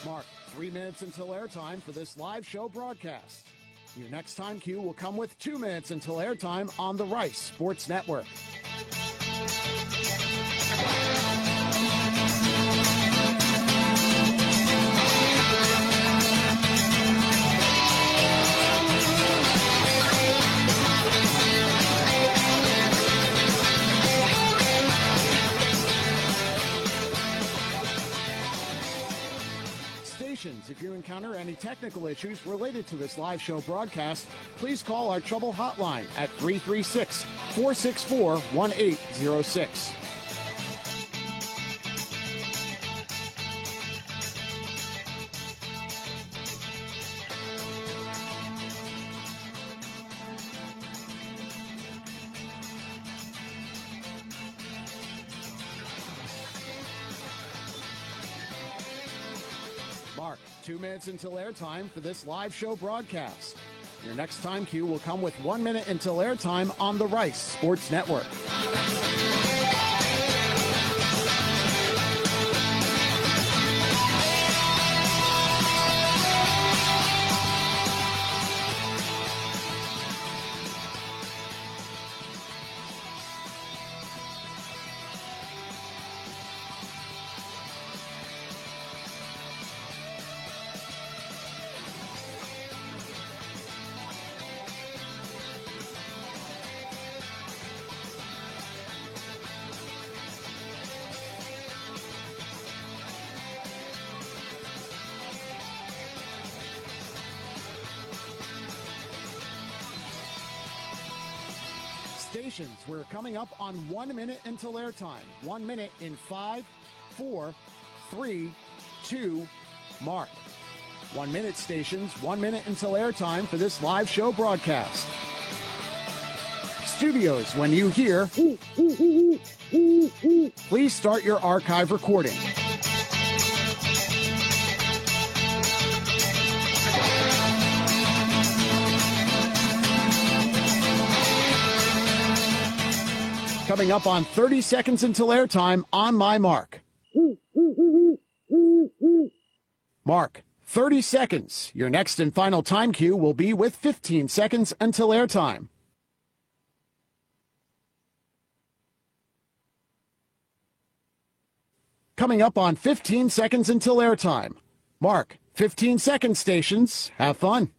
Mark, 3 minutes until airtime for this live show broadcast. Your next time cue will come with 2 minutes until airtime on the Rice Sports Network. If you encounter any technical issues related to this live show broadcast, please call our trouble hotline at 336-464-1806. Mark, 2 minutes until airtime for this live show broadcast. Your next time cue will come with 1 minute until airtime on the Rice Sports Network. Stations, we're coming up on 1 minute until airtime. 1 minute in 5, 4, 3, 2, mark. 1 minute stations, 1 minute until airtime for this live show broadcast. Studios, when you hear, please start your archive recording. Coming up on 30 seconds until airtime on my mark. Mark, 30 seconds. Your next and final time cue will be with 15 seconds until airtime. Coming up on 15 seconds until airtime. Mark, 15 seconds stations. Have fun.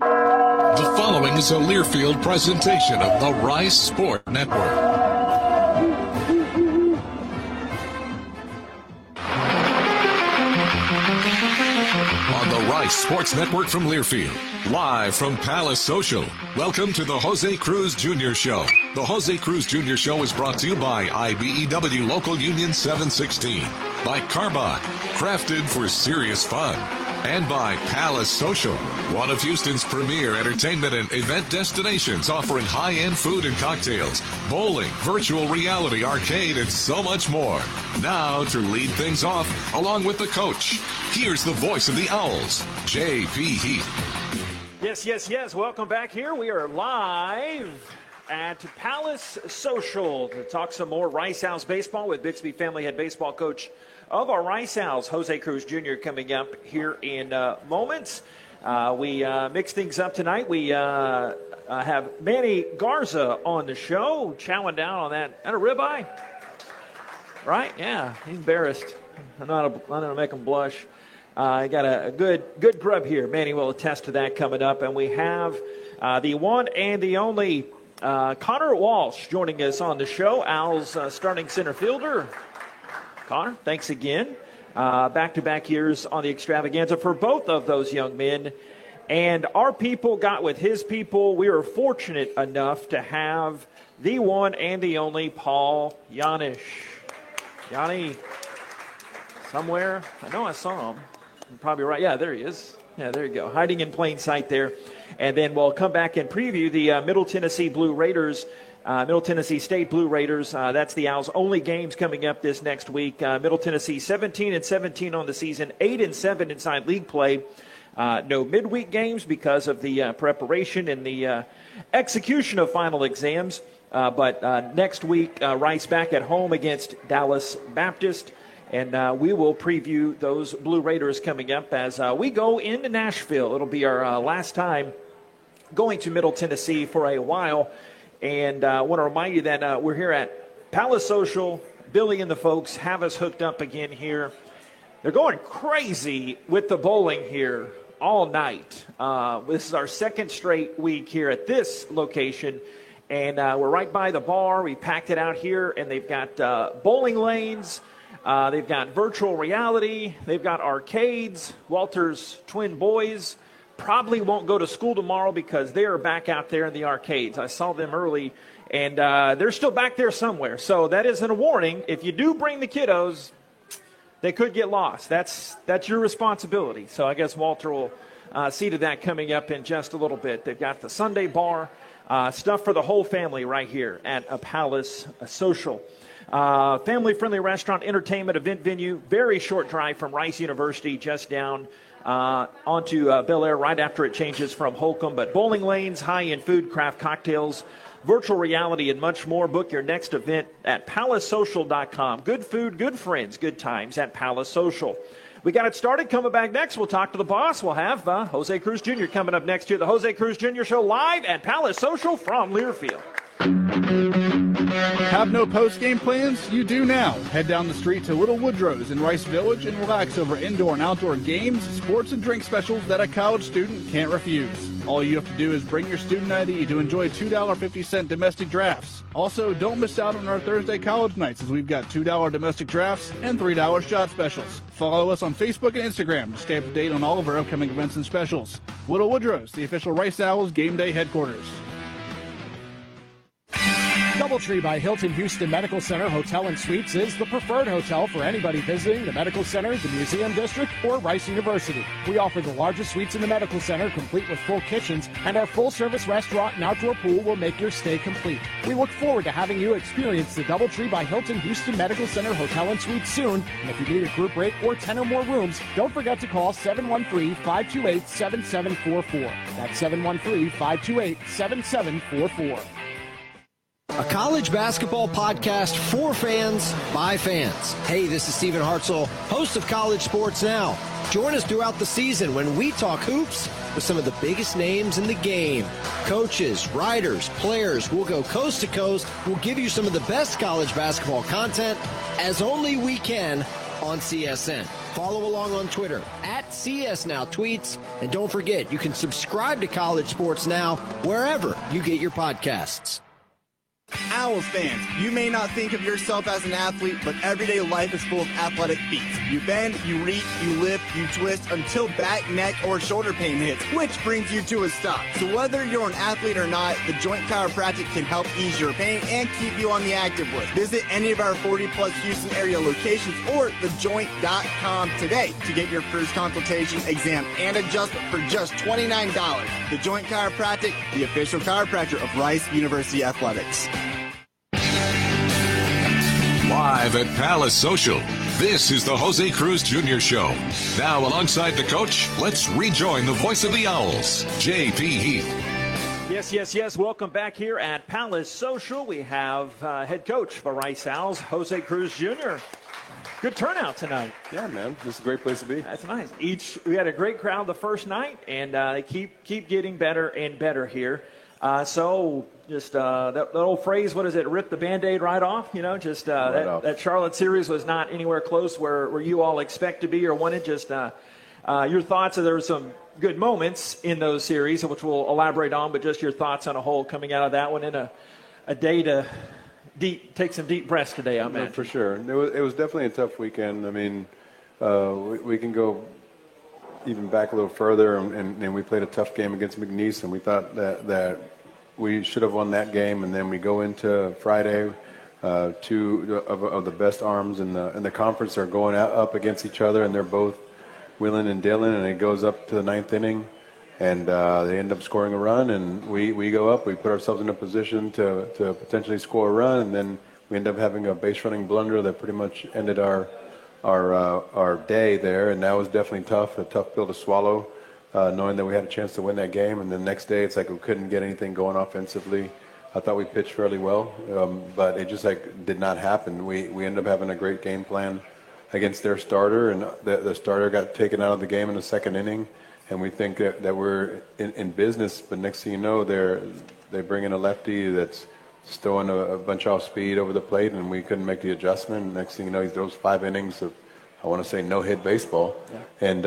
The following is a Learfield presentation of the Rice Sport Network. On the Rice Sports Network from Learfield, live from Palace Social, welcome to the Jose Cruz Jr. Show. The Jose Cruz Jr. Show is brought to you by IBEW Local Union 716, by Carbach, crafted for serious fun, and by Palace Social, one of Houston's premier entertainment and event destinations, offering high-end food and cocktails, bowling, virtual reality, arcade, and so much more. Now, to lead things off, along with the coach, here's the voice of the Owls, J.P. Heath. Yes. Welcome back here. We are live at Palace Social to talk some more Rice Owls baseball with Bixby Family Head Baseball Coach of our Rice Owls, Jose Cruz Jr., coming up here in moments. We mix things up tonight. We have Manny Garza on the show, chowing down on that. And a ribeye? Right? Yeah, he's embarrassed. I'm not going to make him blush. I got a good grub here. Manny will attest to that coming up. And we have the one and the only Connor Walsh joining us on the show, Owls starting center fielder. Connor, thanks again. Back-to-back years on the extravaganza for both of those young men. And our people got with his people. We are fortunate enough to have the one and the only Paul Janisch. Yanni, somewhere. I know I saw him. You're probably right. Yeah, there he is. Yeah, there you go. Hiding in plain sight there. And then we'll come back and preview the Middle Tennessee Blue Raiders. Middle Tennessee State Blue Raiders. That's the Owls' only games coming up this next week. Middle Tennessee 17-17 on the season, 8-7 inside league play. No midweek games because of the preparation and the execution of final exams. But next week, Rice back at home against Dallas Baptist. And we will preview those Blue Raiders coming up as we go into Nashville. It'll be our last time going to Middle Tennessee for a while. And I want to remind you that we're here at Palace Social. Billy and the folks have us hooked up again here. They're going crazy with the bowling here all night. This is our second straight week here at this location. And we're right by the bar. We packed it out here, and they've got bowling lanes. They've got virtual reality. They've got arcades. Walter's twin boys probably won't go to school tomorrow because they are back out there in the arcades. I saw them early, and they're still back there somewhere. So that isn't a warning. If you do bring the kiddos, they could get lost. That's your responsibility. So I guess Walter will see to that coming up in just a little bit. They've got the Sunday bar. Stuff for the whole family right here at a Palace Social. Family-friendly restaurant, entertainment, event venue. Very short drive from Rice University, just down onto Bel Air right after it changes from Holcomb. But bowling lanes, high-end food, craft cocktails, virtual reality, and much more. Book your next event at PalaceSocial.com. Good food, good friends, good times at Palace Social. We got it started. Coming back next, we'll talk to the boss. We'll have Jose Cruz Jr. coming up next here. The Jose Cruz Jr. Show live at Palace Social from Learfield. Have no post-game plans? You do now. Head down the street to Little Woodrow's in Rice Village and relax over indoor and outdoor games, sports, and drink specials that a college student can't refuse. All you have to do is bring your student ID to enjoy $2.50 domestic drafts. Also, don't miss out on our Thursday college nights as we've got $2 domestic drafts and $3 shot specials. Follow us on Facebook and Instagram to stay up to date on all of our upcoming events and specials. Little Woodrow's, the official Rice Owls game day headquarters. DoubleTree by Hilton Houston Medical Center Hotel and Suites is the preferred hotel for anybody visiting the medical center, the museum district, or Rice University. We offer the largest suites in the medical center, complete with full kitchens, and our full-service restaurant and outdoor pool will make your stay complete. We look forward to having you experience the DoubleTree by Hilton Houston Medical Center Hotel and Suites soon. And if you need a group rate or 10 or more rooms, don't forget to call 713-528-7744. That's 713-528-7744. A college basketball podcast for fans, by fans. Hey, this is Stephen Hartzell, host of College Sports Now. Join us throughout the season when we talk hoops with some of the biggest names in the game. Coaches, writers, players, we'll go coast to coast. We'll give you some of the best college basketball content as only we can on CSN. Follow along on Twitter at CSNowTweets. And don't forget, you can subscribe to College Sports Now wherever you get your podcasts. Owls fans, you may not think of yourself as an athlete, but everyday life is full of athletic feats. You bend, you reach, you lift, you twist until back, neck, or shoulder pain hits, which brings you to a stop. So whether you're an athlete or not, The Joint Chiropractic can help ease your pain and keep you on the active list. Visit any of our 40-plus Houston area locations or thejoint.com today to get your first consultation, exam, and adjustment for just $29. The Joint Chiropractic, the official chiropractor of Rice University Athletics. Live at Palace Social, this is the Jose Cruz Jr. Show. Now, alongside the coach, let's rejoin the voice of the Owls, J.P. Heath. Yes. Welcome back here at Palace Social. We have head coach for Rice Owls, Jose Cruz Jr. Good turnout tonight. Yeah, man. This is a great place to be. That's nice. We had a great crowd the first night, and they keep getting better and better here. So just that old phrase, what is it, rip the Band-Aid right off? You know, just that Charlotte series was not anywhere close where you all expect to be or wanted. Just your thoughts. There were some good moments in those series, which we'll elaborate on, but just your thoughts on a whole coming out of that one in a day to take some deep breaths today, I imagine. For sure. It was definitely a tough weekend. I mean, we can go even back a little further, and we played a tough game against McNeese, and we thought that we should have won that game. And then we go into Friday, two of the best arms in the conference are going up against each other, and they're both Whelan and Dillon, and it goes up to the ninth inning, and they end up scoring a run, and we go up. We put ourselves in a position to potentially score a run, and then we end up having a base running blunder that pretty much ended our day there, and that was definitely tough, a tough pill to swallow. knowing that we had a chance to win that game. And the next day, it's like we couldn't get anything going offensively. I thought we pitched fairly well, but it just did not happen. We ended up having a great game plan against their starter, and the starter got taken out of the game in the second inning. And we think that we're in business, but next thing you know, they bring in a lefty that's throwing a bunch off speed over the plate, and we couldn't make the adjustment. Next thing you know, he throws 5 innings of, I want to say, no-hit baseball, and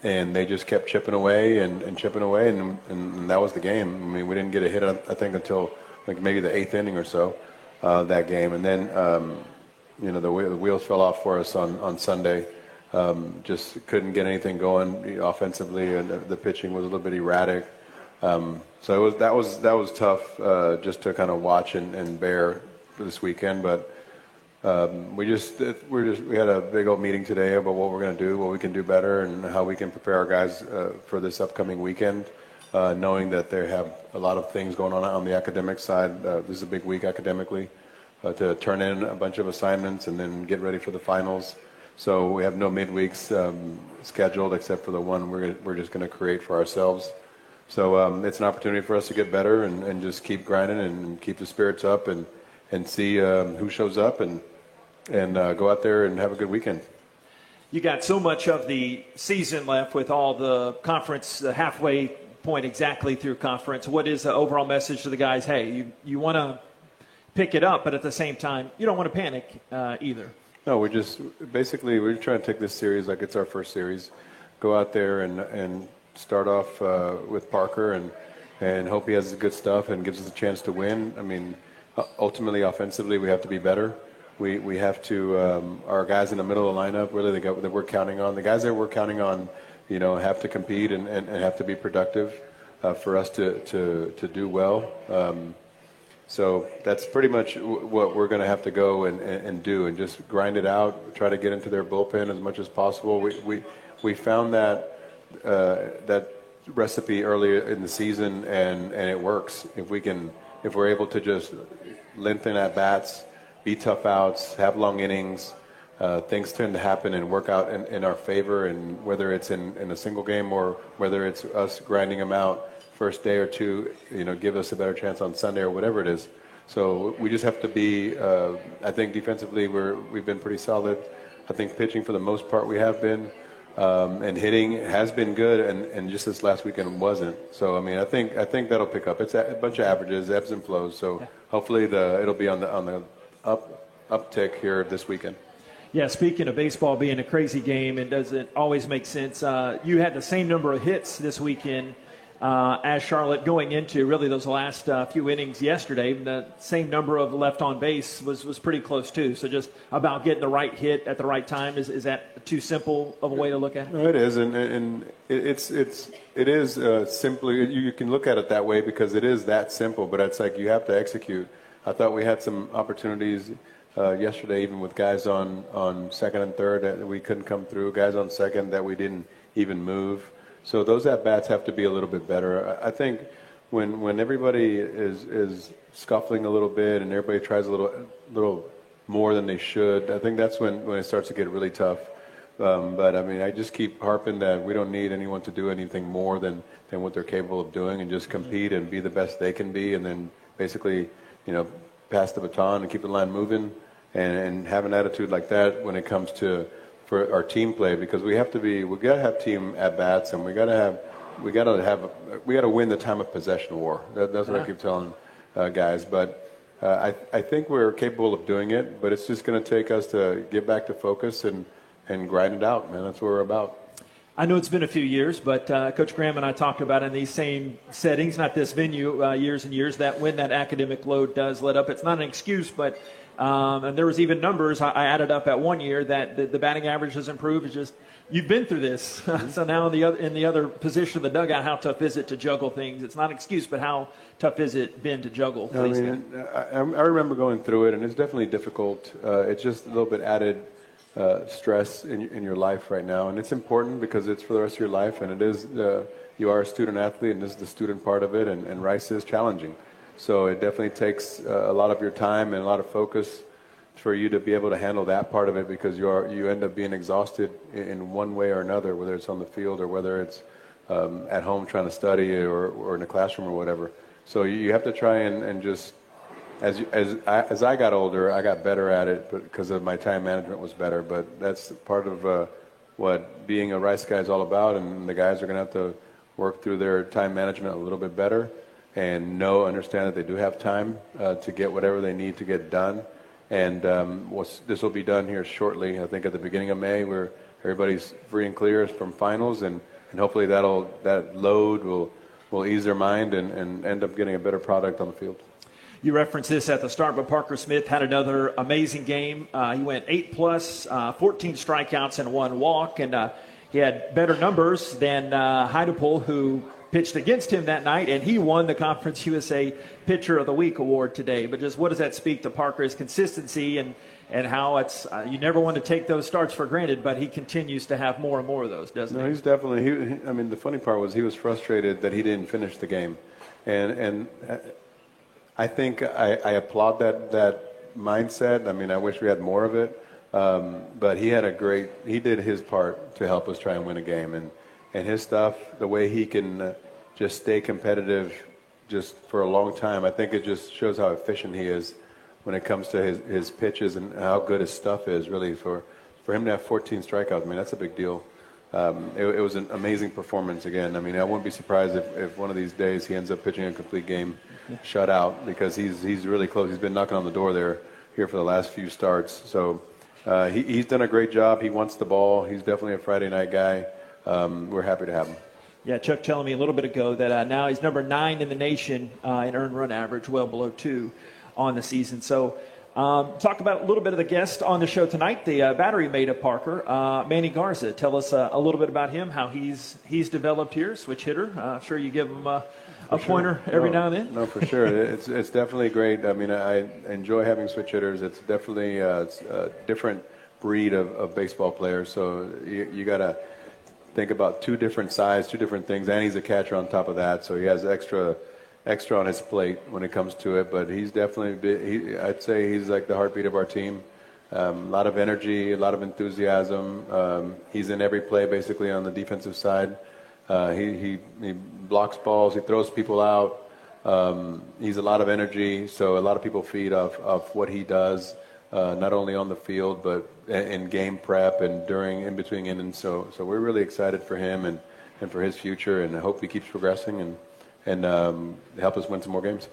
they just kept chipping away and chipping away, and that was the game. I mean, we didn't get a hit, I think, until maybe the 8th inning or so that game, and then the wheels fell off for us on Sunday. Just couldn't get anything going offensively, and the pitching was a little bit erratic. So that was tough just to kind of watch and bear this weekend. But we had a big old meeting today about what we're going to do, what we can do better, and how we can prepare our guys for this upcoming weekend, knowing that they have a lot of things going on the academic side. This is a big week academically to turn in a bunch of assignments and then get ready for the finals. So we have no midweeks scheduled except for the one we're just going to create for ourselves. So it's an opportunity for us to get better and just keep grinding and keep the spirits up and see who shows up and go out there and have a good weekend. You got so much of the season left with all the conference, the halfway point exactly through conference. What is the overall message to the guys? Hey, you want to pick it up, but at the same time, you don't want to panic either. No, we're trying to take this series like it's our first series, go out there and start off with Parker and hope he has good stuff and gives us a chance to win. I mean, ultimately, offensively, we have to be better. We have to, our guys in the middle of the lineup, really, that we're counting on, the guys that we're counting on, have to compete and have to be productive for us to do well. So that's pretty much what we're going to have to go and do, and just grind it out, try to get into their bullpen as much as possible. We found that recipe earlier in the season, and it works. If we're able to just lengthen at bats, be tough outs, have long innings, things tend to happen and work out in our favor. And whether it's in a single game or whether it's us grinding them out first day or two, give us a better chance on Sunday or whatever it is. So we just have to be, I think defensively we've been pretty solid. I think pitching for the most part we have been, and hitting has been good, and just this last weekend wasn't. So I mean, I think that'll pick up. It's a bunch of averages, ebbs and flows. So hopefully it'll be on the uptick here this weekend. Yeah, speaking of baseball being a crazy game, and does it always make sense? You had the same number of hits this weekend as Charlotte going into really those last few innings yesterday. The same number of left on base was pretty close too. So just about getting the right hit at the right time. Is that too simple of a way to look at it? No, it is, and it is simply, you can look at it that way because it is that simple. But it's like you have to execute. I thought we had some opportunities yesterday, even with guys on second and third that we couldn't come through. Guys on second that we didn't even move. So those at-bats have to be a little bit better. I think when everybody is scuffling a little bit and everybody tries a little more than they should, I think that's when it starts to get really tough. But, I mean, I just keep harping that we don't need anyone to do anything more than what they're capable of doing, and just compete and be the best they can be, and then basically, pass the baton and keep the line moving and have an attitude like that when it comes to for our team play, because we got to have team at bats, and we got to win the time of possession war. That's what I keep telling guys. But I think we're capable of doing it, but it's just going to take us to get back to focus and grind it out, man. That's what we're about. I know it's been a few years, but Coach Graham and I talked about in these same settings, not this venue, years and years, that when that academic load does let up, it's not an excuse, but and there was even numbers I added up at one year that the batting average has improved. It's just you've been through this, so now in the other position of the dugout, how tough is it to juggle things? It's not an excuse, but how tough is it been to juggle? I mean, I remember going through it, and it's definitely difficult. It's just a little bit added stress in your life right now, and it's important because it's for the rest of your life, and it is you are a student athlete, and this is the student part of it, and Rice is challenging. So it definitely takes a lot of your time and a lot of focus for you to be able to handle that part of it, because you end up being exhausted in one way or another, whether it's on the field or whether it's at home trying to study or in the classroom or whatever. So you have to try and just, as I got older, I got better at it because of my time management was better. But that's part of what being a Rice guy is all about, and the guys are going to have to work through their time management a little bit better and understand that they do have time to get whatever they need to get done. And this will be done here shortly, I think at the beginning of May, where everybody's free and clear from finals, and hopefully that load will ease their mind and end up getting a better product on the field. You referenced this at the start, but Parker Smith had another amazing game. He went 8+, 14 strikeouts and 1 walk, and he had better numbers than Heidepol, who pitched against him that night, and he won the Conference USA Pitcher of the Week award today. But just what does that speak to Parker's consistency and how it's you never want to take those starts for granted, but he continues to have more and more of those, doesn't he? No, he's definitely. I mean, the funny part was he was frustrated that he didn't finish the game, and I think I applaud that mindset. I mean, I wish we had more of it, but he did his part to help us try and win a game, and his stuff, the way he can just stay competitive just for a long time, I think it just shows how efficient he is when it comes to his pitches and how good his stuff is, really, for him to have 14 strikeouts. I mean, that's a big deal. It was an amazing performance again. I mean, I wouldn't be surprised if one of these days he ends up pitching a complete game shutout, because he's really close. He's been knocking on the door here for the last few starts. So he's done a great job. He wants the ball. He's definitely a Friday night guy. We're happy to have him. Yeah, Chuck telling me a little bit ago that now he's number 9 in the nation in earned run average, well below 2 on the season. So talk about a little bit of the guest on the show tonight, the battery mate of Parker, Manny Garza. Tell us a little bit about him, how he's developed here, switch hitter. I'm sure you give him a pointer every now and then. No, for sure. It's definitely great. I mean, I enjoy having switch hitters. It's definitely it's a different breed of baseball players. So you got to think about 2 different sides, 2 different things, and he's a catcher on top of that. So he has extra on his plate when it comes to it. But he's definitely, I'd say he's like the heartbeat of our team. A lot of energy, a lot of enthusiasm. He's in every play basically on the defensive side. He blocks balls. He throws people out. He's a lot of energy. So a lot of people feed off what he does, not only on the field but in game prep and in between innings. So we're really excited for him and for his future, and I hope he keeps progressing and help us win some more games.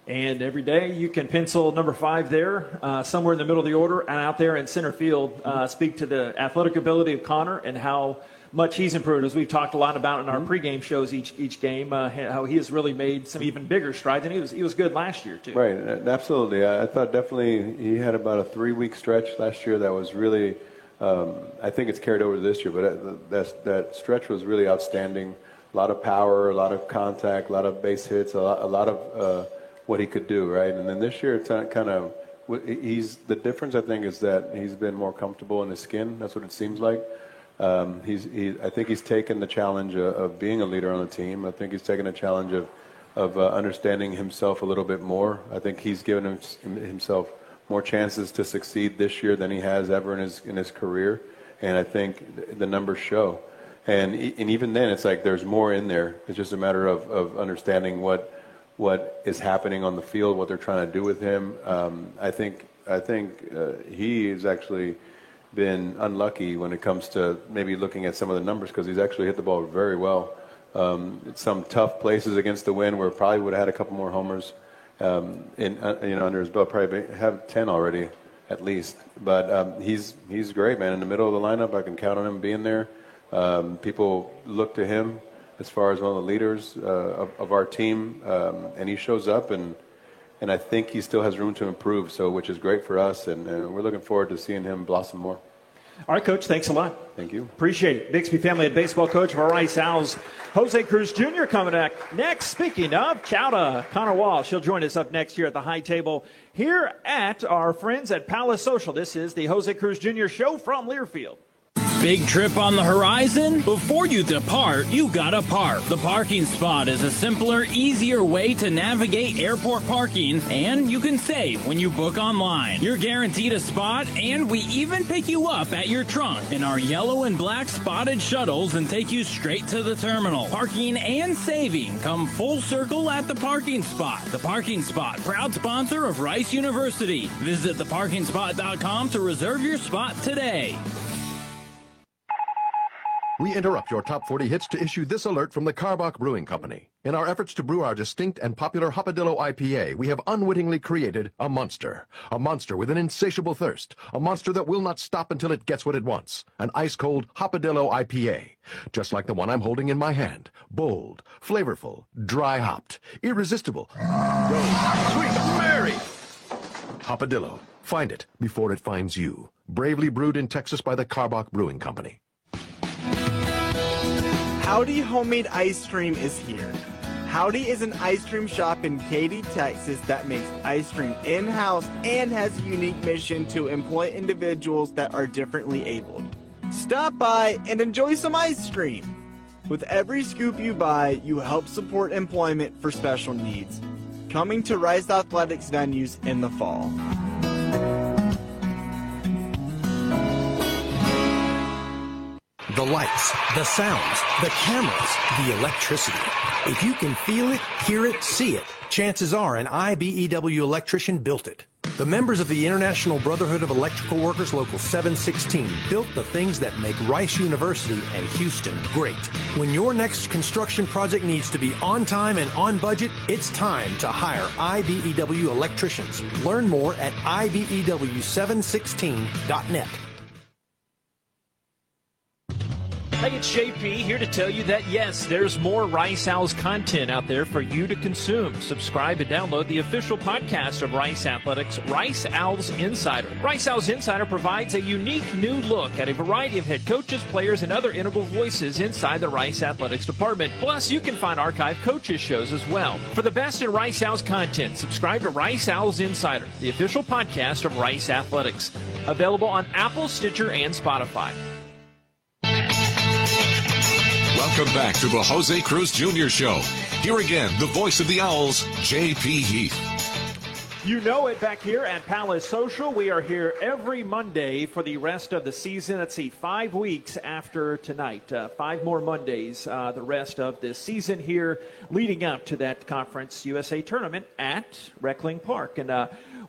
And every day you can pencil number 5 there, somewhere in the middle of the order, and out there in center field. Speak to the athletic ability of Connor and how much he's improved, as we've talked a lot about in our pregame shows each game, how he has really made some even bigger strides, and he was good last year too. Right, absolutely. I thought definitely he had about a 3-week stretch last year that was really, I think it's carried over to this year, but that stretch was really outstanding. A lot of power, a lot of contact, a lot of base hits, a lot of what he could do, right? And then this year, it's kind of, the difference I think is that he's been more comfortable in his skin. That's what it seems like. I think he's taken the challenge of being a leader on the team. I think he's taken a challenge of understanding himself a little bit more. I think he's given himself more chances to succeed this year than he has ever in his career, and I think the numbers show. And even then, it's like there's more in there. It's just a matter of understanding what is happening on the field, what they're trying to do with him. I think he has actually been unlucky when it comes to maybe looking at some of the numbers, because he's actually hit the ball very well. Some tough places against the wind where probably would have had a couple more homers under his belt. Probably have 10 already at least. But he's great, man. In the middle of the lineup, I can count on him being there. People look to him as far as one of the leaders of our team, and he shows up, and I think he still has room to improve, which is great for us, and we're looking forward to seeing him blossom more. All right, Coach, thanks a lot. Thank you. Appreciate it. Bixby Family Head Baseball coach of our Rice Owls, Jose Cruz Jr. coming back next. Speaking of Chowda, Connor Walsh, he'll join us up next here at the high table here at our friends at Palace Social. This is the Jose Cruz Jr. Show from Learfield. Big trip on the horizon? Before you depart, you gotta park. The Parking Spot is a simpler, easier way to navigate airport parking, and you can save when you book online. You're guaranteed a spot, and we even pick you up at your trunk in our yellow and black spotted shuttles and take you straight to the terminal. Parking and saving come full circle at the Parking Spot. The Parking Spot, proud sponsor of Rice University. Visit theparkingspot.com to reserve your spot today. We interrupt your top 40 hits to issue this alert from the Karbach Brewing Company. In our efforts to brew our distinct and popular Hopadillo IPA, we have unwittingly created a monster. A monster with an insatiable thirst. A monster that will not stop until it gets what it wants. An ice-cold Hopadillo IPA. Just like the one I'm holding in my hand. Bold, flavorful, dry-hopped, irresistible. Go, sweet Mary! Hopadillo. Find it before it finds you. Bravely brewed in Texas by the Karbach Brewing Company. Howdy Homemade Ice Cream is here. Howdy is an ice cream shop in Katy, Texas that makes ice cream in-house and has a unique mission to employ individuals that are differently abled. Stop by and enjoy some ice cream. With every scoop you buy, you help support employment for special needs. Coming to Rice Athletics venues in the fall. The lights, the sounds, the cameras, the electricity. If you can feel it, hear it, see it, chances are an IBEW electrician built it. The members of the International Brotherhood of Electrical Workers Local 716 built the things that make Rice University and Houston great. When your next construction project needs to be on time and on budget, it's time to hire IBEW electricians. Learn more at IBEW716.net. Hey, it's JP here to tell you that, yes, there's more Rice Owls content out there for you to consume. Subscribe and download the official podcast of Rice Athletics, Rice Owls Insider. Rice Owls Insider provides a unique new look at a variety of head coaches, players, and other integral voices inside the Rice Athletics department. Plus, you can find archive coaches shows as well. For the best in Rice Owls content, subscribe to Rice Owls Insider, the official podcast of Rice Athletics. Available on Apple, Stitcher, and Spotify. Welcome back to the Jose Cruz Jr. Show. Here again, the voice of the Owls, J.P. Heath. You know it back here at Palace Social. We are here every Monday for the rest of the season. Let's see, 5 weeks after tonight. 5 more Mondays, the rest of this season here leading up to that Conference USA tournament at Reckling Park. And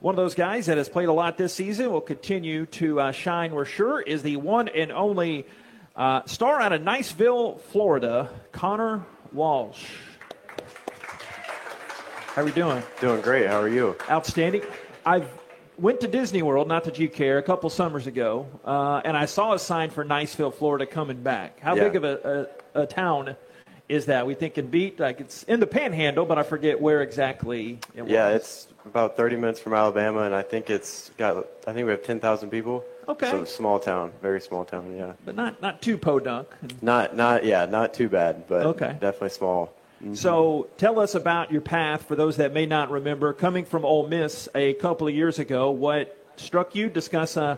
one of those guys that has played a lot this season will continue to shine, we're sure, is the one and only star out of Niceville, Florida, Connor Walsh. How are we doing? Doing great. How are you? Outstanding. I went to Disney World, not that you care, a couple summers ago, and I saw a sign for Niceville, Florida coming back. How big of a town is that? We think in beat, like it's in the Panhandle, but I forget where exactly it was. Yeah, it's about 30 minutes from Alabama, and I think we have 10,000 people. Okay. So small town, very small town, yeah. But not too podunk. Not too bad, but definitely small. Mm-hmm. So tell us about your path for those that may not remember. Coming from Ole Miss a couple of years ago, what struck you? Discuss, I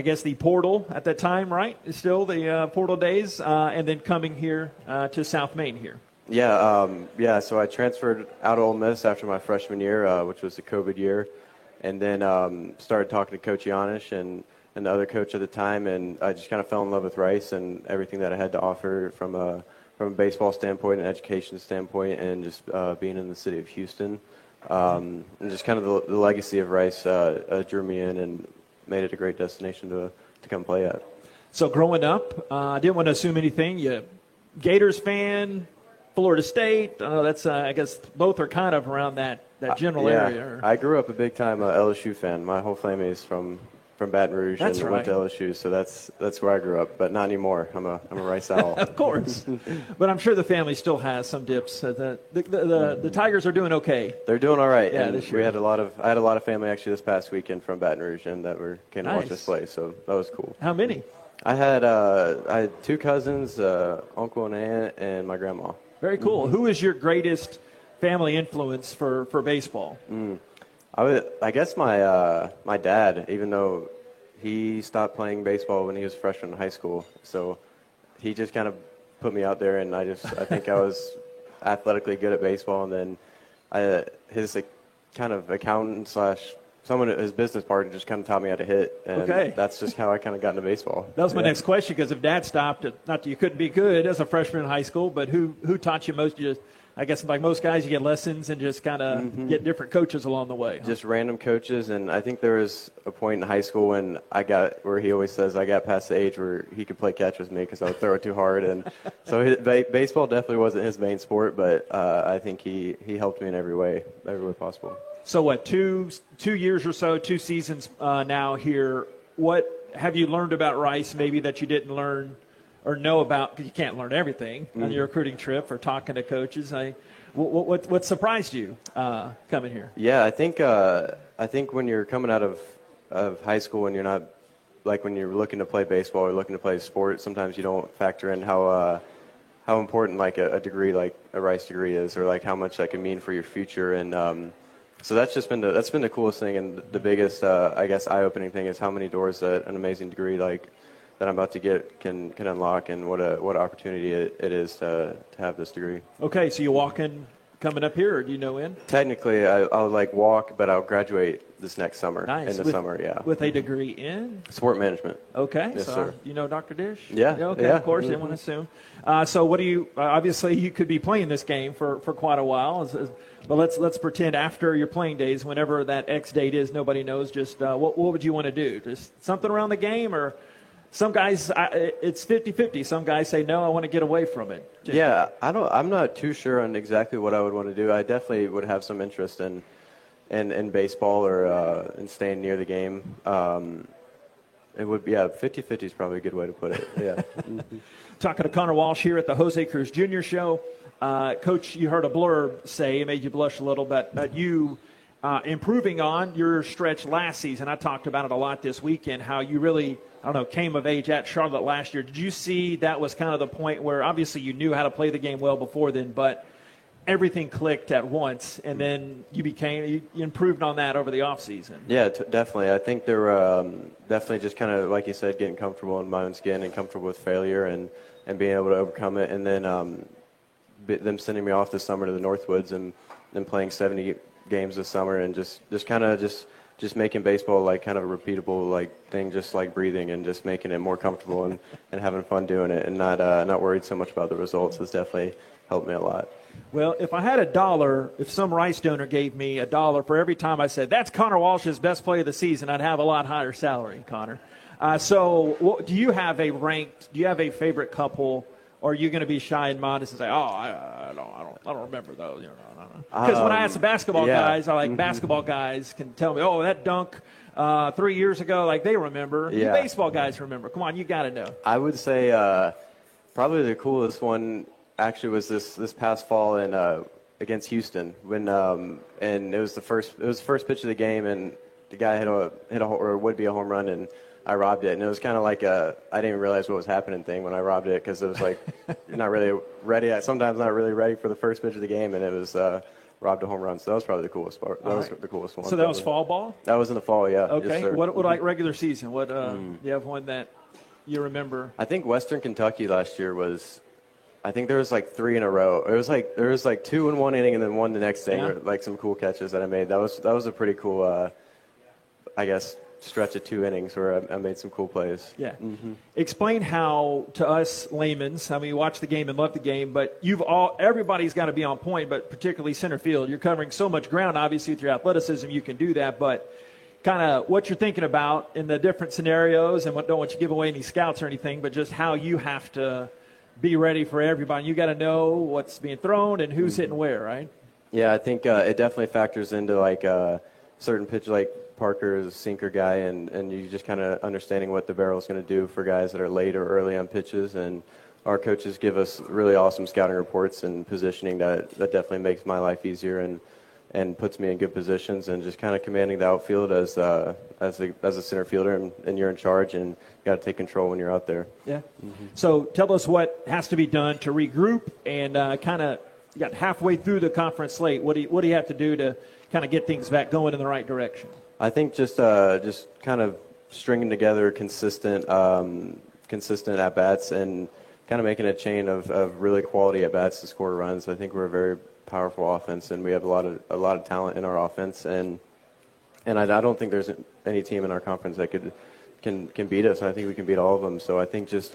guess, the portal at that time, right? Still the portal days, and then coming here to South Main here. Yeah, so I transferred out of Ole Miss after my freshman year, which was the COVID year, and then started talking to Coach Janisch and the other coach at the time, and I just kind of fell in love with Rice and everything that I had to offer from a baseball standpoint, an education standpoint, and just being in the city of Houston. And just kind of the legacy of Rice drew me in and made it a great destination to come play at. So growing up, I didn't want to assume anything. You Gators fan, Florida State. That's I guess both are kind of around that general area. I grew up a big-time LSU fan. My whole family is from Baton Rouge and went to LSU, so that's where I grew up, but not anymore. I'm a Rice Owl. Of course, but I'm sure the family still has some dips. The Tigers are doing okay. They're doing all right. Yeah, and this year. I had a lot of family actually this past weekend from Baton Rouge, and that came to watch us play, so that was cool. How many? I had 2 cousins, uncle and aunt, and my grandma. Very cool. Mm-hmm. Who is your greatest family influence for baseball? I guess my dad, even though he stopped playing baseball when he was a freshman in high school. So he just kind of put me out there, and I think I was athletically good at baseball. And then his kind of accountant / someone, his business partner, just kind of taught me how to hit, and that's just how I kind of got into baseball. That was my next question, because if Dad stopped, not that you couldn't be good as a freshman in high school, but who taught you most? I guess like most guys, you get lessons and just kind of get different coaches along the way. Just random coaches, and I think there was a point in high school when where he always says I got past the age where he could play catch with me because I would throw it too hard, and so baseball definitely wasn't his main sport, but I think he helped me in every way possible. So what, 2 years or so, 2 seasons now here, what have you learned about Rice maybe that you didn't learn or know about, because you can't learn everything on your recruiting trip or talking to coaches? What surprised you coming here? Yeah, I think when you're coming out of high school and you're not, like when you're looking to play baseball or looking to play sport, sometimes you don't factor in how important like a degree like a Rice degree is, or like how much that can mean for your future. And so that's been the coolest thing, and the biggest I guess eye-opening thing is how many doors that an amazing degree like that I'm about to get can unlock, and what opportunity it is to have this degree. Okay, so you walk in coming up here, or do you know in? Technically, I'll like walk, but I'll graduate this next summer. Nice. In the summer, yeah. With a degree in? Sport management. Okay. Yes, so sir. You know Dr. Dish? Yeah. Okay, yeah. Of course, didn't want to assume. So what do you, obviously you could be playing this game for quite a while, but let's pretend after your playing days, whenever that X date is, nobody knows, just what would you want to do? Just something around the game, or some guys, it's 50-50. Some guys say, no, I want to get away from it. Yeah, I'm not too sure on exactly what I would want to do. I definitely would have some interest in baseball or in staying near the game. It would be, 50-50 is probably a good way to put it. Yeah. Talking to Connor Walsh here at the Jose Cruz Jr. Show. Coach, you heard a blurb say, it made you blush a little, but you improving on your stretch last season. I talked about it a lot this weekend, how you really, came of age at Charlotte last year. Did you see that was kind of the point where obviously you knew how to play the game well before then, but everything clicked at once, and then you improved on that over the offseason? Yeah, definitely. I think there were definitely just kind of, like you said, getting comfortable in my own skin and comfortable with failure and being able to overcome it. And then them sending me off this summer to the Northwoods and playing 70 games this summer, and just making baseball like kind of a repeatable like thing, just like breathing, and just making it more comfortable and having fun doing it, and not worried so much about the results has definitely helped me a lot. Well, if I had $1, if some Rice donor gave me $1 for every time I said, that's Connor Walsh's best play of the season, I'd have a lot higher salary, Connor. So do you have a favorite couple, or are you going to be shy and modest and say, I don't remember those? Because when I ask the basketball guys, basketball guys can tell me, that dunk 3 years ago, like they remember. Yeah. You baseball guys remember. Come on, you got to know. I would say probably the coolest one actually was this past fall against Houston when and it was the first pitch of the game, and the guy hit a would be a home run, and I robbed it, and it was kind of like I didn't even realize what was happening thing when I robbed it, because it was like you're not really ready. Sometimes not really ready for the first pitch of the game, and it was robbed a home run. So that was probably the coolest part. That was the coolest one. So that was fall ball? That was in the fall, yeah. Okay. Yes, sir. What like regular season? What do you have one that you remember? I think Western Kentucky last year was. I think there was like 3 in a row. It was like there was like 2 in one inning and then 1 the next inning. Yeah. Like some cool catches that I made. That was a pretty cool, I guess, stretch of 2 innings where I made some cool plays. Yeah. Mm-hmm. Explain how to us laymen's. I mean, you watch the game and love the game, but everybody's got to be on point, but particularly center field. You're covering so much ground. Obviously, with your athleticism, you can do that, but kind of what you're thinking about in the different scenarios, and don't want you to give away any scouts or anything, but just how you have to be ready for everybody. You got to know what's being thrown and who's hitting where, right? Yeah, I think it definitely factors into like certain pitch, like Parker is a sinker guy, and you just kind of understanding what the barrel is going to do for guys that are late or early on pitches. And our coaches give us really awesome scouting reports and positioning that definitely makes my life easier and puts me in good positions, and just kind of commanding the outfield as a center fielder, and you're in charge, and you got to take control when you're out there. Yeah. Mm-hmm. So tell us what has to be done to regroup, and you got halfway through the conference slate. What do you have to do to kind of get things back going in the right direction? I think just kind of stringing together consistent at bats and kind of making a chain of really quality at bats to score runs. I think we're a very powerful offense, and we have a lot of talent in our offense, and I don't think there's any team in our conference that can beat us. I think we can beat all of them. So I think just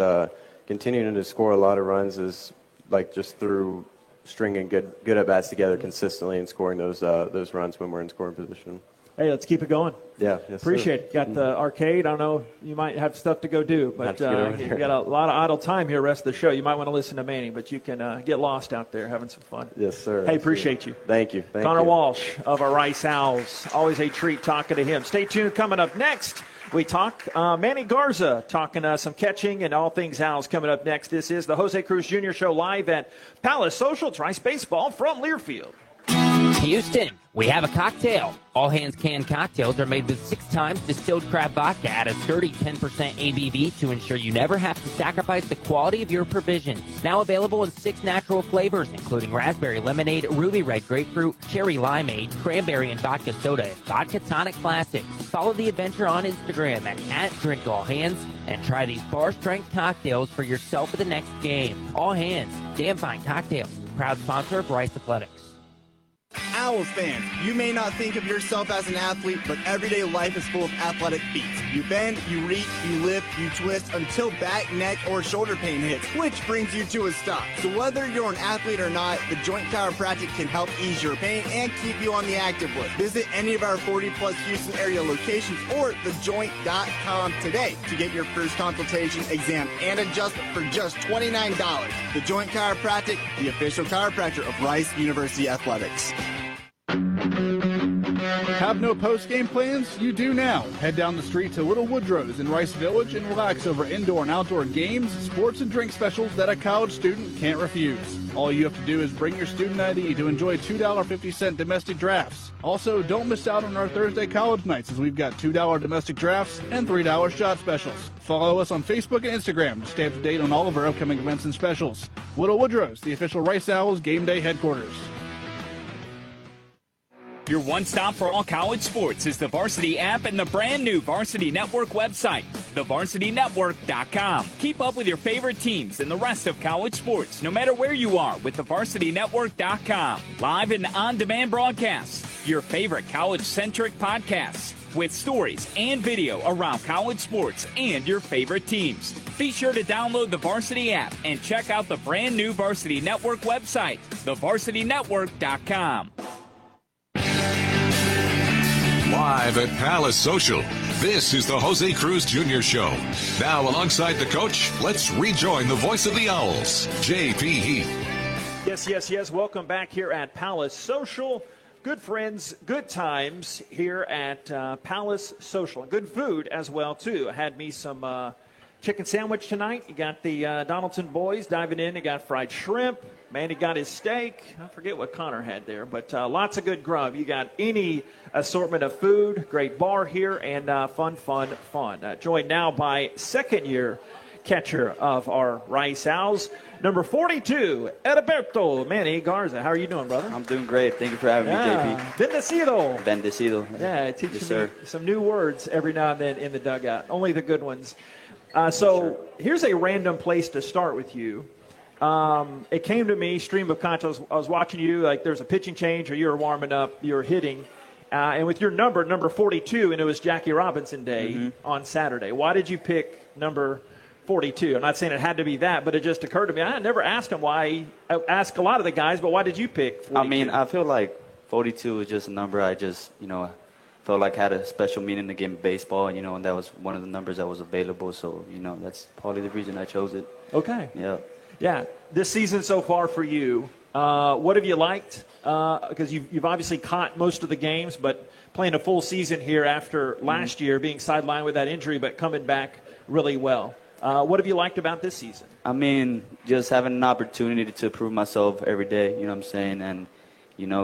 continuing to score a lot of runs is like just through stringing good at bats together consistently and scoring those runs when we're in scoring position. Hey, let's keep it going. Yeah, yes, appreciate it. Got the arcade. I don't know, you might have stuff to go do, but you've got a lot of idle time here rest of the show. You might want to listen to Manny, but you can get lost out there having some fun. Yes, sir. Hey, appreciate you. Thank you. Connor Walsh of our Rice Owls. Always a treat talking to him. Stay tuned. Coming up next, we talk Manny Garza talking some catching and all things Owls coming up next. This is the Jose Cruz Jr. Show live at Palace Social. It's Rice Baseball from Learfield. Houston, we have a cocktail. All Hands canned cocktails are made with 6 times distilled crab vodka at a sturdy 10% ABV to ensure you never have to sacrifice the quality of your provisions. Now available in 6 natural flavors, including raspberry lemonade, ruby red grapefruit, cherry limeade, cranberry and vodka soda, and vodka tonic classic. Follow the adventure on Instagram at @DrinkAllHands and try these bar-strength cocktails for yourself at the next game. All Hands, damn fine cocktails. Proud sponsor of Rice Athletics. Owls fans, you may not think of yourself as an athlete, but everyday life is full of athletic feats. You bend, you reach, you lift, you twist until back, neck, or shoulder pain hits, which brings you to a stop. So whether you're an athlete or not, the Joint Chiropractic can help ease your pain and keep you on the active list. Visit any of our 40-plus Houston area locations or thejoint.com today to get your first consultation, exam, and adjustment for just $29. The Joint Chiropractic, the official chiropractor of Rice University Athletics. Have no post-game plans? You do now. Head down the street to Little Woodrow's in Rice Village and relax over indoor and outdoor games, sports, and drink specials that a college student can't refuse. All you have to do is bring your student ID to enjoy $2.50 domestic drafts. Also, don't miss out on our Thursday college nights as we've got $2 domestic drafts and $3 shot specials. Follow us on Facebook and Instagram to stay up to date on all of our upcoming events and specials. Little Woodrow's, the official Rice Owls game day headquarters. Your one stop for all college sports is the Varsity app and the brand new Varsity Network website, thevarsitynetwork.com. Keep up with your favorite teams and the rest of college sports, no matter where you are, with thevarsitynetwork.com. Live and on-demand broadcasts, your favorite college-centric podcasts, with stories and video around college sports and your favorite teams. Be sure to download the Varsity app and check out the brand new Varsity Network website, thevarsitynetwork.com. Live at Palace Social, this is the Jose Cruz Jr. Show. Now, alongside the coach, let's rejoin the voice of the Owls, J.P. Heath. Yes. Welcome back here at Palace Social. Good friends, good times here at Palace Social. Good food as well, too. I had me some chicken sandwich tonight. You got the Donaldson boys diving in. They got fried shrimp. Manny got his steak. I forget what Connor had there, but lots of good grub. You got any assortment of food, great bar here, and fun. Joined now by second-year catcher of our Rice Owls, number 42, Heriberto Manny Garza. How are you doing, brother? I'm doing great. Thank you for having me, JP. Bendecido. Bendecido. Yeah, teaching me some new words every now and then in the dugout. Only the good ones. So here's a random place to start with you. It came to me, stream of consciousness. I was watching you, like there's a pitching change or you were warming up, you were hitting. And with your number 42, and it was Jackie Robinson Day on Saturday. Why did you pick number 42? I'm not saying it had to be that, but it just occurred to me. I never asked him why. I asked a lot of the guys, but why did you pick 42? I mean, I feel like 42 is just a number I just, felt like had a special meaning to game baseball, and that was one of the numbers that was available. So, that's probably the reason I chose it. Okay. Yeah. This season so far for you, what have you liked? Because you've obviously caught most of the games, but playing a full season here after last year, being sidelined with that injury, but coming back really well. What have you liked about this season? I mean, just having an opportunity to prove myself every day, you know what I'm saying? And,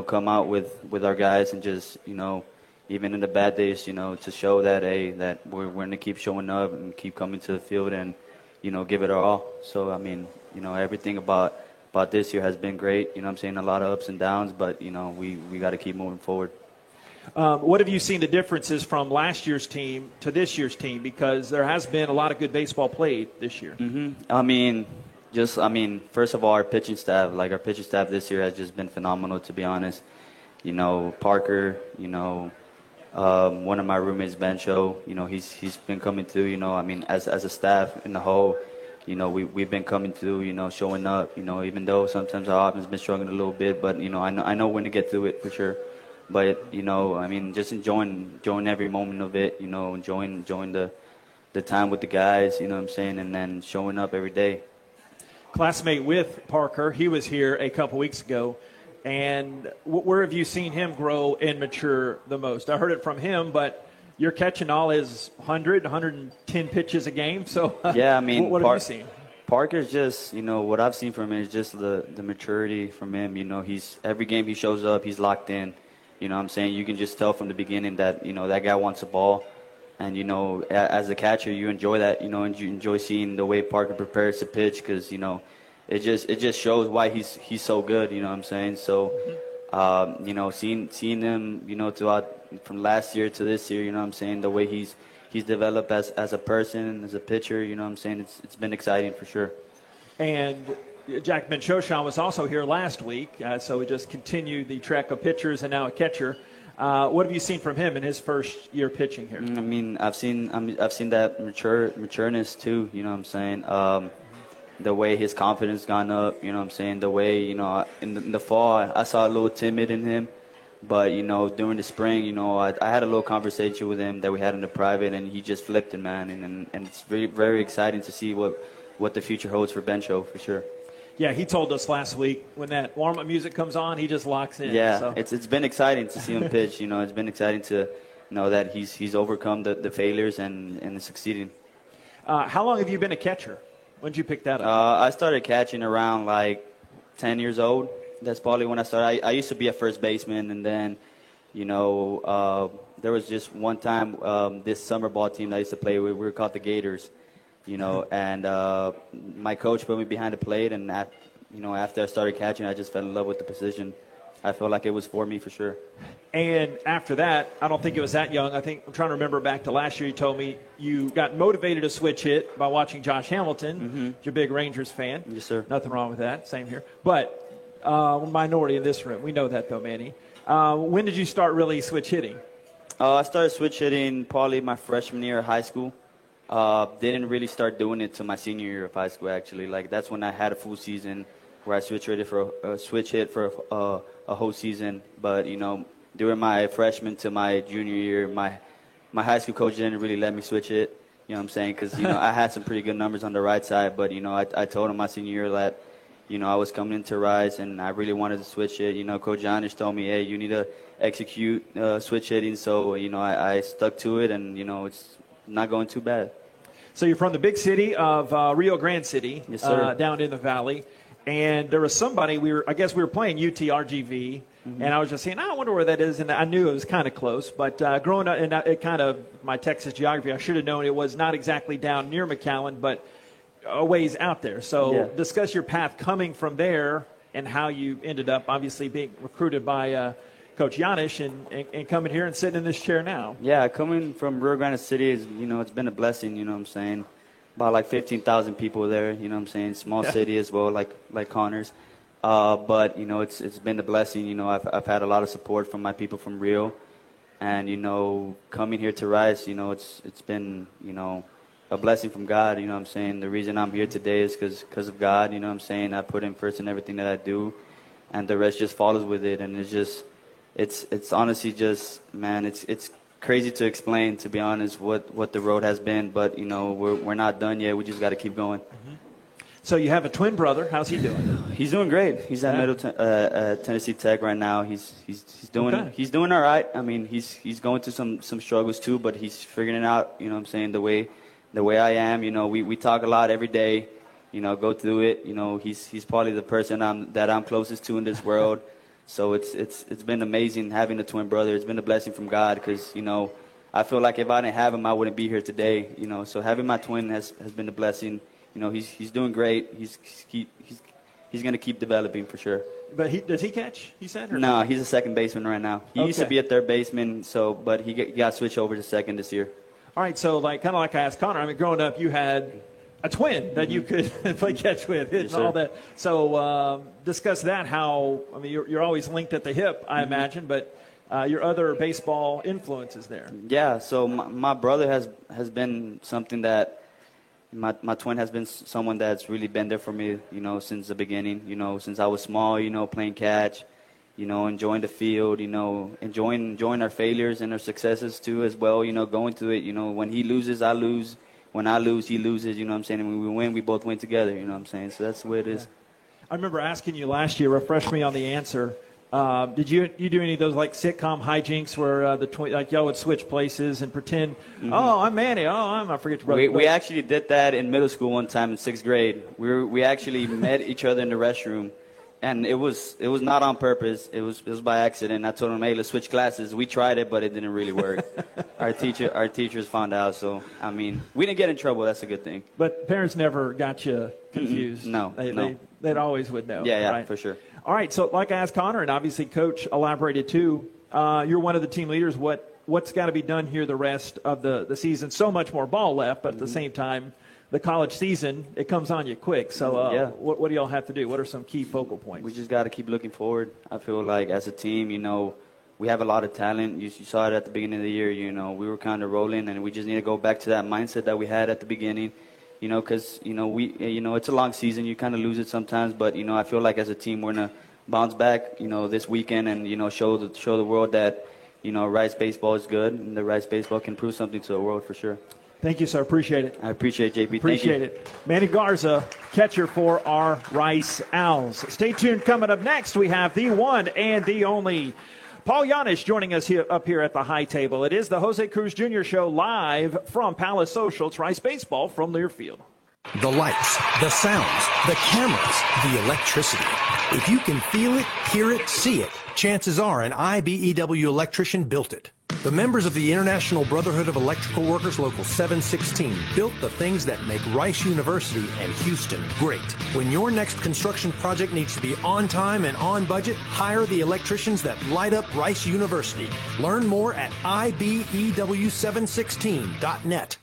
come out with our guys and just, even in the bad days, to show that, that we're going to keep showing up and keep coming to the field and, give it our all. So, I mean, everything about this year has been great. A lot of ups and downs, but, we got to keep moving forward. What have you seen the differences from last year's team to this year's team? Because there has been a lot of good baseball played this year. I mean, first of all, our pitching staff this year has just been phenomenal, to be honest. You know, Parker, you know, one of my roommates, Bencho, you know, he's been coming through, you know, I mean, as a staff in the whole, you know, we've been coming through, you know, showing up, you know, even though sometimes our offense has been struggling a little bit, but, you know, I know when to get through it for sure. But, you know, I mean, just enjoying every moment of it, you know, enjoying the time with the guys, you know what I'm saying, and then showing up every day. Classmate with Parker, he was here a couple weeks ago. And where have you seen him grow and mature the most? I heard it from him, but you're catching all his 110 pitches a game. So, yeah, I mean, what have you seen? Parker's just, you know, what I've seen from him is just the maturity from him. You know, every game he shows up, he's locked in. You know what I'm saying? You can just tell from the beginning that, you know, that guy wants a ball. And, you know, as a catcher, you enjoy that, you know, and you enjoy seeing the way Parker prepares to pitch because, you know, it just shows why he's so good, you know what I'm saying? So, you know, seeing him, you know, throughout from last year to this year, you know what I'm saying, the way he's developed as a person, as a pitcher, you know what I'm saying, it's been exciting for sure. And Jack Ben-Shoshan was also here last week, so we just continued the trek of pitchers and now a catcher. What have you seen from him in his first year pitching here? I mean, I've seen that matureness too, you know what I'm saying? The way his confidence gone up, you know what I'm saying? The way, you know, in the fall, I saw a little timid in him. But, you know, during the spring, you know, I had a little conversation with him that we had in the private, and he just flipped it, man. And it's very, very exciting to see what the future holds for Bencho, for sure. Yeah, he told us last week when that warm-up music comes on, he just locks in. Yeah, so. It's been exciting to see him pitch. You know, it's been exciting to know that he's overcome the failures and is succeeding. How long have you been a catcher? When did you pick that up? I started catching around like 10 years old. That's probably when I started. I used to be a first baseman, and then, you know, there was just one time this summer ball team that I used to play with, we were called the Gators, you know, and my coach put me behind the plate, and you know, after I started catching, I just fell in love with the position. I felt like it was for me for sure. And after that, I don't think it was that young. I'm trying to remember back to last year. You told me you got motivated to switch hit by watching Josh Hamilton. Mm-hmm. You're a big Rangers fan. Yes, sir. Nothing wrong with that. Same here. But minority in this room. We know that, though, Manny. When did you start really switch hitting? I started switch hitting probably my freshman year of high school. Didn't really start doing it till my senior year of high school, actually. Like, that's when I had a full season where I switch hit for a whole season. But, you know, during my freshman to my junior year, my high school coach didn't really let me switch it. You know what I'm saying? Because, you know, I had some pretty good numbers on the right side. But, you know, I told him my senior year that, you know, I was coming into Rise, and I really wanted to switch it. You know, Coach Giannis told me, hey, you need to execute switch hitting. So, you know, I stuck to it, and, you know, it's not going too bad. So you're from the big city of Rio Grande City, yes, sir. Down in the valley. And there was somebody, I guess we were playing UTRGV, mm-hmm. and I was just saying, I wonder where that is. And I knew it was kind of close. But growing up, and it kind of, my Texas geography, I should have known it was not exactly down near McAllen, but a ways out there. So discuss your path coming from there and how you ended up obviously being recruited by Coach Giannis and coming here and sitting in this chair now. Yeah, coming from Rio Grande City is, you know, it's been a blessing, you know what I'm saying. About like 15,000 people there, you know what I'm saying. Small city as well, like Connors. But, you know, it's been a blessing. You know, I've had a lot of support from my people from Rio. And, you know, coming here to Rice, you know, it's been, you know, a blessing from God, you know what I'm saying. The reason I'm here today is because of God, you know what I'm saying. I put him first in everything that I do, and the rest just follows with it. And it's just, it's honestly just, man, it's crazy to explain, to be honest, what the road has been. But, you know, we're not done yet. We just got to keep going. Mm-hmm. So you have a twin brother. How's he doing? He's doing great. He's at Tennessee Tech right now. He's doing all right. I mean, he's going through some struggles too, but he's figuring it out. You know what I'm saying? The way I am. You know, we talk a lot every day. You know, go through it. You know, he's probably the person that I'm closest to in this world. So it's been amazing having a twin brother. It's been a blessing from God because, you know, I feel like if I didn't have him, I wouldn't be here today. You know, so having my twin has been a blessing. You know, he's doing great. he's going to keep developing for sure. But does he catch, he said? Or No, he's a second baseman right now. He used to be a third baseman, but he got switched over to second this year. All right, so kind of like I asked Connor, I mean, growing up, you had a twin that you could play catch with and all that. So discuss that, how, I mean, you're always linked at the hip, I imagine, but your other baseball influences there. Yeah, so my brother has been something that, my twin has been someone that's really been there for me, since the beginning, since I was small, playing catch, enjoying the field, enjoying our failures and our successes too as well, going through it, when he loses, I lose. When I lose, he loses, you know what I'm saying? And when we win, we both win together, you know what I'm saying? So that's the way it is. I remember asking you last year, refresh me on the answer. Did you do any of those like sitcom hijinks where like y'all would switch places and pretend, oh, I'm Manny, I forget your brother. We actually did that in middle school one time in 6th grade. We actually met each other in the restroom, and it was not on purpose. It was by accident. I told him, hey, let's switch classes. We tried it, but it didn't really work. Our teachers found out. So I mean, we didn't get in trouble. That's a good thing. But parents never got you confused. No, they'd always would know. Yeah, right? For sure. All right, so like I asked Connor, and obviously Coach elaborated too, you're one of the team leaders. What's got to be done here the rest of the season? So much more ball left, but at the same time, the college season, it comes on you quick. So what do y'all have to do? What are some key focal points? We just got to keep looking forward. I feel like as a team, we have a lot of talent. You saw it at the beginning of the year. We were kind of rolling, and we just need to go back to that mindset that we had at the beginning. Because, it's a long season. You kind of lose it sometimes. But, I feel like as a team, we're going to bounce back, this weekend and, show the world that, Rice baseball is good and the Rice baseball can prove something to the world for sure. Thank you, sir. Appreciate it. I appreciate it, JP. Appreciate it. Manny Garza, catcher for our Rice Owls. Stay tuned. Coming up next, we have the one and the only Paul Janish joining us up here at the high table. It is the Jose Cruz Jr. Show live from Palace Social. It's Rice Baseball from Learfield. The lights, the sounds, the cameras, the electricity. If you can feel it, hear it, see it, chances are an IBEW electrician built it. The members of the International Brotherhood of Electrical Workers Local 716 built the things that make Rice University and Houston great. When your next construction project needs to be on time and on budget, hire the electricians that light up Rice University. Learn more at IBEW716.net.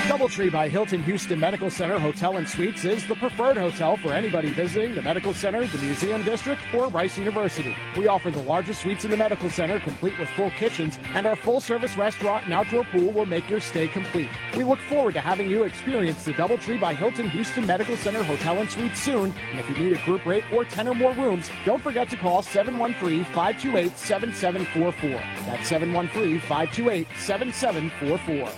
DoubleTree by Hilton Houston Medical Center Hotel and Suites is the preferred hotel for anybody visiting the Medical Center, the Museum District, or Rice University. We offer the largest suites in the Medical Center, complete with full kitchens, and our full-service restaurant and outdoor pool will make your stay complete. We look forward to having you experience the DoubleTree by Hilton Houston Medical Center Hotel and Suites soon. And if you need a group rate or 10 or more rooms, don't forget to call 713-528-7744. That's 713-528-7744.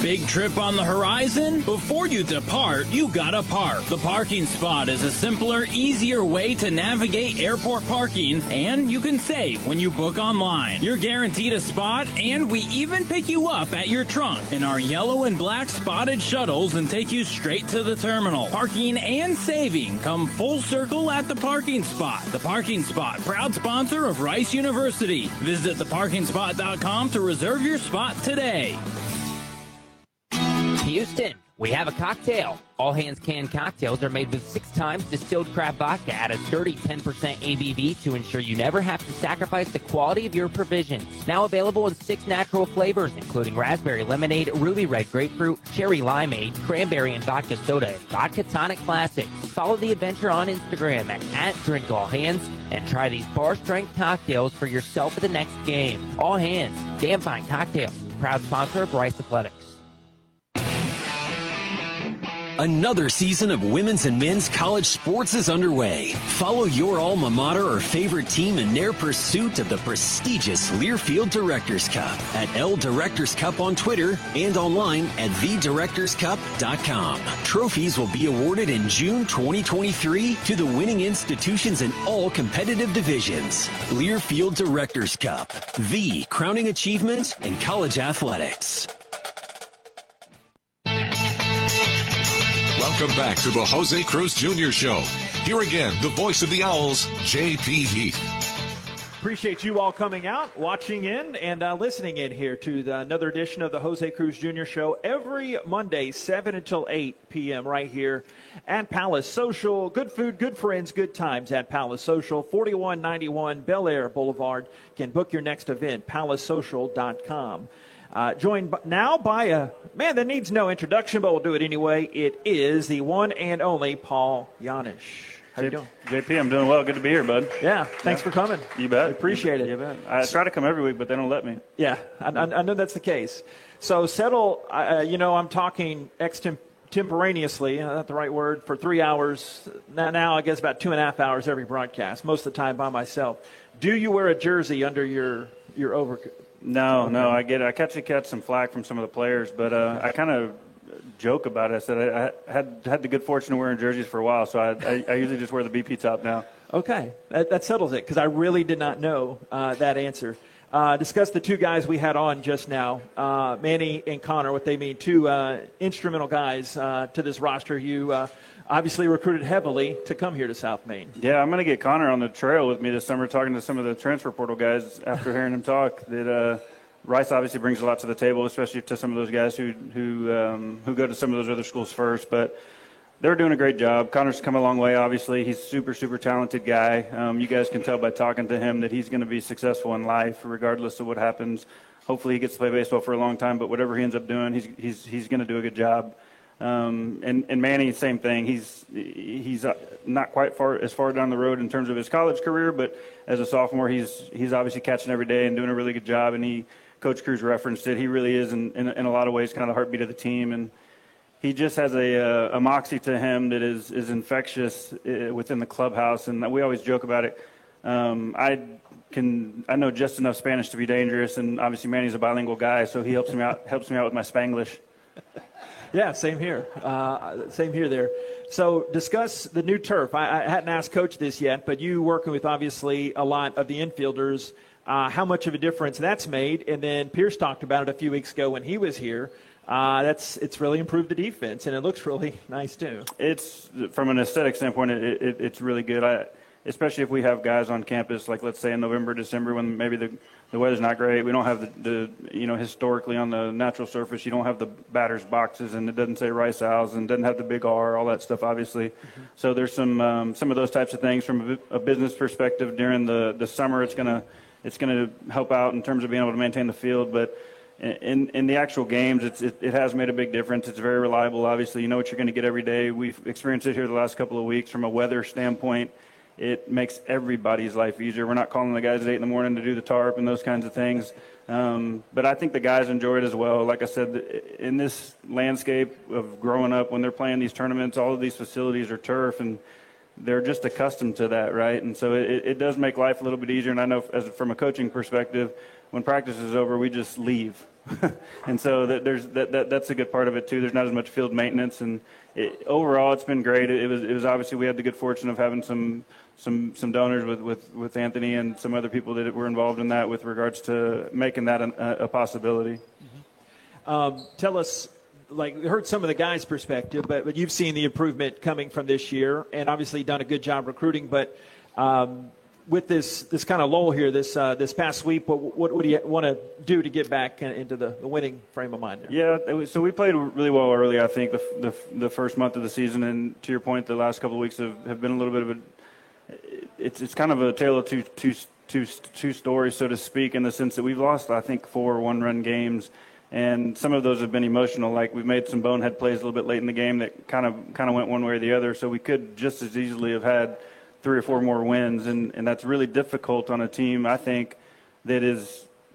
Big trip on the horizon? Before you depart, you gotta park. The Parking Spot is a simpler, easier way to navigate airport parking, and you can save when you book online. You're guaranteed a spot, and we even pick you up at your trunk in our yellow and black spotted shuttles and take you straight to the terminal. Parking and saving come full circle at The Parking Spot. The Parking Spot, proud sponsor of Rice University. Visit theparkingspot.com to reserve your spot today. Houston, we have a cocktail. All Hands Canned Cocktails are made with 6 times distilled crab vodka at a sturdy 10% ABV to ensure you never have to sacrifice the quality of your provisions. Now available in 6 natural flavors, including raspberry lemonade, ruby red grapefruit, cherry limeade, cranberry and vodka soda, and vodka tonic classic. Follow the adventure on Instagram at @DrinkAllHands and try these bar-strength cocktails for yourself at the next game. All Hands, damn fine cocktails. Proud sponsor of Rice Athletics. Another season of women's and men's college sports is underway. Follow your alma mater or favorite team in their pursuit of the prestigious Learfield Directors Cup at L Directors Cup on Twitter and online at thedirectorscup.com. Trophies will be awarded in June 2023 to the winning institutions in all competitive divisions. Learfield Directors Cup, the crowning achievement in college athletics. Welcome back to the Jose Cruz Jr. Show. Here again, the voice of the Owls, J.P. Heath. Appreciate you all coming out, watching in, and listening in here to another edition of the Jose Cruz Jr. Show every Monday, 7 until 8 p.m. right here at Palace Social. Good food, good friends, good times at Palace Social, 4191 Bel Air Boulevard. You can book your next event, palacesocial.com. Joined now by a man that needs no introduction, but we'll do it anyway. It is the one and only Paul Janisch. How you doing? JP, I'm doing well. Good to be here, bud. Yeah, thanks for coming. You bet. I appreciate it. You bet. I try to come every week, but they don't let me. Yeah, I know that's the case. So settle, I'm talking extemporaneously, not the right word, for 3 hours. Now I guess about 2.5 hours every broadcast, most of the time by myself. Do you wear a jersey under your overcoat? No, I catch some flack from some of the players, but I kind of joke about it. I said I had the good fortune of wearing jerseys for a while, so I usually just wear the BP top now. Okay, that settles it, because I really did not know that answer. Discuss the two guys we had on just now, Manny and Connor, what they mean, two instrumental guys to this roster. You obviously recruited heavily to come here to South Main. Yeah, I'm going to get Connor on the trail with me this summer, talking to some of the transfer portal guys after hearing him talk. That Rice obviously brings a lot to the table, especially to some of those guys who go to some of those other schools first. But they're doing a great job. Connor's come a long way, obviously. He's a super, super talented guy. You guys can tell by talking to him that he's going to be successful in life regardless of what happens. Hopefully he gets to play baseball for a long time, but whatever he ends up doing, he's going to do a good job. And Manny, same thing. He's not quite as far down the road in terms of his college career, but as a sophomore, he's obviously catching every day and doing a really good job. And Coach Cruz referenced it. He really is in a lot of ways kind of the heartbeat of the team, and he just has a moxie to him that is infectious within the clubhouse. And we always joke about it. I know just enough Spanish to be dangerous, and obviously Manny's a bilingual guy, so he helps me out with my Spanglish. Yeah, same here. Same here there. So discuss the new turf. I hadn't asked Coach this yet, but you working with obviously a lot of the infielders, how much of a difference that's made. And then Pierce talked about it a few weeks ago when he was here. It's really improved the defense, and it looks really nice too. It's from an aesthetic standpoint, it's really good. Especially if we have guys on campus, like let's say in November, December, when maybe the weather's not great. We don't have the historically on the natural surface, you don't have the batter's boxes, and it doesn't say Rice Owls and doesn't have the big R, all that stuff, obviously. Mm-hmm. So there's some of those types of things from a business perspective during the summer. It's gonna help out in terms of being able to maintain the field, but in the actual games, it has made a big difference. It's very reliable. Obviously, you know what you're going to get every day. We've experienced it here the last couple of weeks from a weather standpoint. It makes everybody's life easier. We're not calling the guys at 8 in the morning to do the tarp and those kinds of things. But I think the guys enjoy it as well. Like I said, in this landscape of growing up, when they're playing these tournaments, all of these facilities are turf, and they're just accustomed to that, right? And so it does make life a little bit easier. And I know from a coaching perspective, when practice is over, we just leave. And so that's a good part of it too. There's not as much field maintenance, and overall it's been great. It was obviously we had the good fortune of having some donors with Anthony and some other people that were involved in that with regards to making that a possibility. Mm-hmm. Tell us, like, we heard some of the guys' perspective, but you've seen the improvement coming from this year, and obviously done a good job recruiting. But with this kind of lull here, this past sweep, what do you want to do to get back into the winning frame of mind there? Yeah, so we played really well early. I think the first month of the season, and to your point, the last couple of weeks have been a little bit of it's kind of a tale of two stories, so to speak, in the sense that we've lost, I think, 4 one-run games. And some of those have been emotional. Like we've made some bonehead plays a little bit late in the game that kind of went one way or the other. So we could just as easily have had 3 or 4 more wins, and that's really difficult on a team, I think, that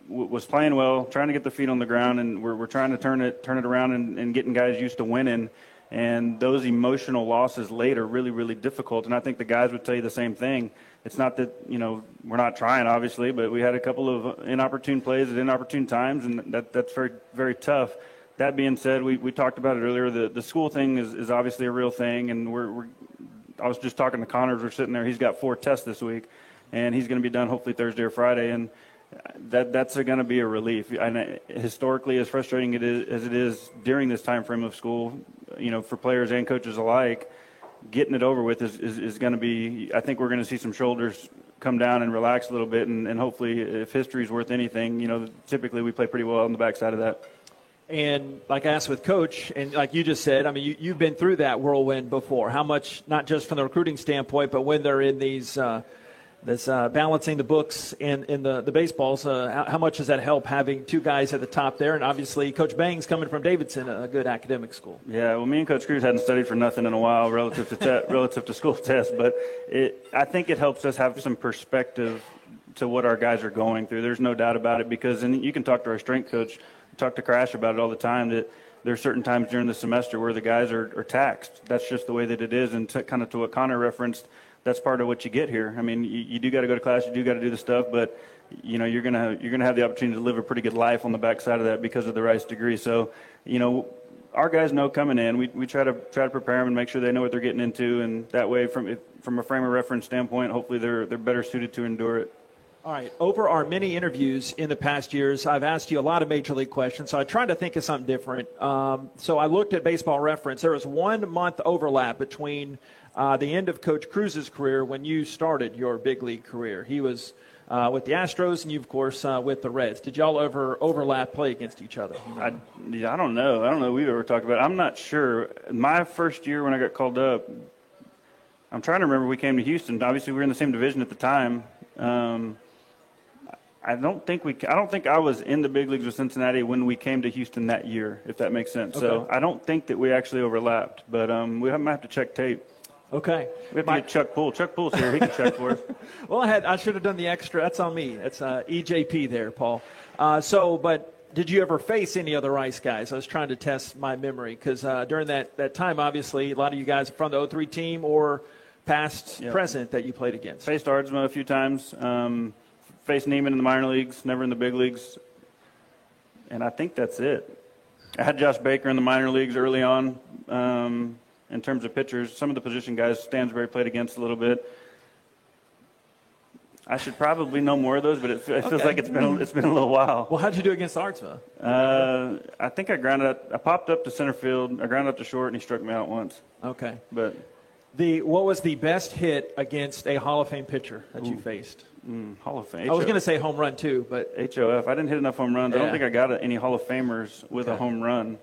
was playing well, trying to get their feet on the ground, and we're trying to turn it around and getting guys used to winning. And those emotional losses late are really, really difficult. And I think the guys would tell you the same thing. It's not that, we're not trying, obviously, but we had a couple of inopportune plays at inopportune times, and that's very, very tough. That being said, we talked about it earlier. The school thing is obviously a real thing, and I was just talking to Connor. We're sitting there. He's got 4 tests this week, and he's going to be done hopefully Thursday or Friday, and that's going to be a relief. And historically, as frustrating as it is during this time frame of school, for players and coaches alike, getting it over with is going to be, I think we're going to see some shoulders come down and relax a little bit, and hopefully if history's worth anything, typically we play pretty well on the backside of that. And like I asked with Coach, and like you just said, I mean, you've been through that whirlwind before. How much, not just from the recruiting standpoint, but when they're in these balancing the books in the baseballs, how much does that help having two guys at the top there? And obviously Coach Bangs coming from Davidson, a good academic school. Yeah, well, me and Coach Cruz hadn't studied for nothing in a while relative to school tests, but I think it helps us have some perspective to what our guys are going through. There's no doubt about it, because and you can talk to our strength coach, talk to Crash about it all the time, that there are certain times during the semester where the guys are taxed. That's just the way that it is. And kind of to what Connor referenced, that's part of what you get here. I mean, you do got to go to class, you do got to do the stuff, but you're gonna have the opportunity to live a pretty good life on the backside of that because of the Rice degree. So, our guys know coming in. We try to prepare them and make sure they know what they're getting into, and that way, from a frame of reference standpoint, hopefully they're better suited to endure it. All right. Over our many interviews in the past years, I've asked you a lot of Major League questions, so I tried to think of something different. So I looked at Baseball Reference. There was 1 month overlap between the end of Coach Cruz's career when you started your big league career. He was with the Astros, and you, of course, with the Reds. Did y'all ever overlap, play against each other? I don't know. I don't know if we've ever talked about it. I'm not sure. My first year when I got called up, I'm trying to remember, we came to Houston. Obviously, we were in the same division at the time. I don't think I was in the big leagues with Cincinnati when we came to Houston that year, if that makes sense. Okay. So I don't think that we actually overlapped, but we might have to check tape. Okay. We have to get Chuck Poole. Chuck Poole's here. He can check for us. Well, I should have done the extra. That's on me. That's EJP there, Paul. But did you ever face any other Rice guys? I was trying to test my memory because during that time, obviously, a lot of you guys from the 03 team or past, present that you played against. Faced Ardsma a few times. Faced Neiman in the minor leagues, never in the big leagues. And I think that's it. I had Josh Baker in the minor leagues early on in terms of pitchers. Some of the position guys Stansbury played against a little bit. I should probably know more of those, but it feels like it's been a little while. Well, how'd you do against Ardsma? I think I popped up to center field. I grounded up to short, and he struck me out once. Okay. But what was the best hit against a Hall of Fame pitcher that you faced? Hall of Fame. I was going to say home run too, but HOF. I didn't hit enough home runs. Yeah. I don't think I got any Hall of Famers with a home run.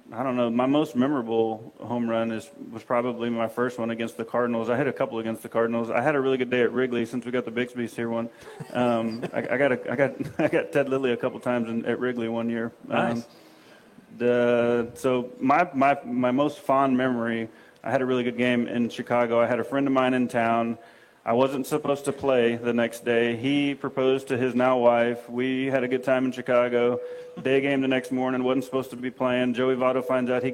I don't know. My most memorable home run was probably my first one against the Cardinals. I hit a couple against the Cardinals. I had a really good day at Wrigley since we got the Bixby's here one. I got Ted Lilly a couple times at Wrigley one year. Nice. So my most fond memory, I had a really good game in Chicago. I had a friend of mine in town. I wasn't supposed to play the next day. He proposed to his now wife. We had a good time in Chicago. Day game the next morning, wasn't supposed to be playing. Joey Votto finds out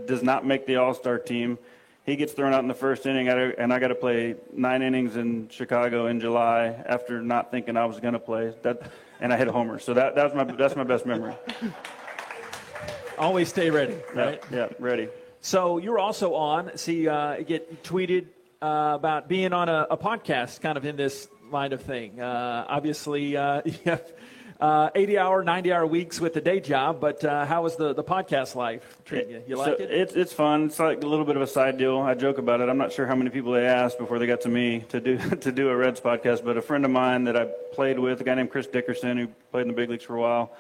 does not make the All-Star team. He gets thrown out in the first inning, and I got to play 9 innings in Chicago in July after not thinking I was going to play. And I hit a homer. So that's my best memory. Always stay ready, right? Yeah, ready. So you're also on. Get tweeted about being on a podcast, kind of in this line of thing. Obviously, you have 80-hour, 90-hour weeks with the day job, but how was the podcast life treating you? You like it? It's fun. It's like a little bit of a side deal. I joke about it. I'm not sure how many people they asked before they got to me to do a Reds podcast, but a friend of mine that I played with, a guy named Chris Dickerson, who played in the big leagues for a while,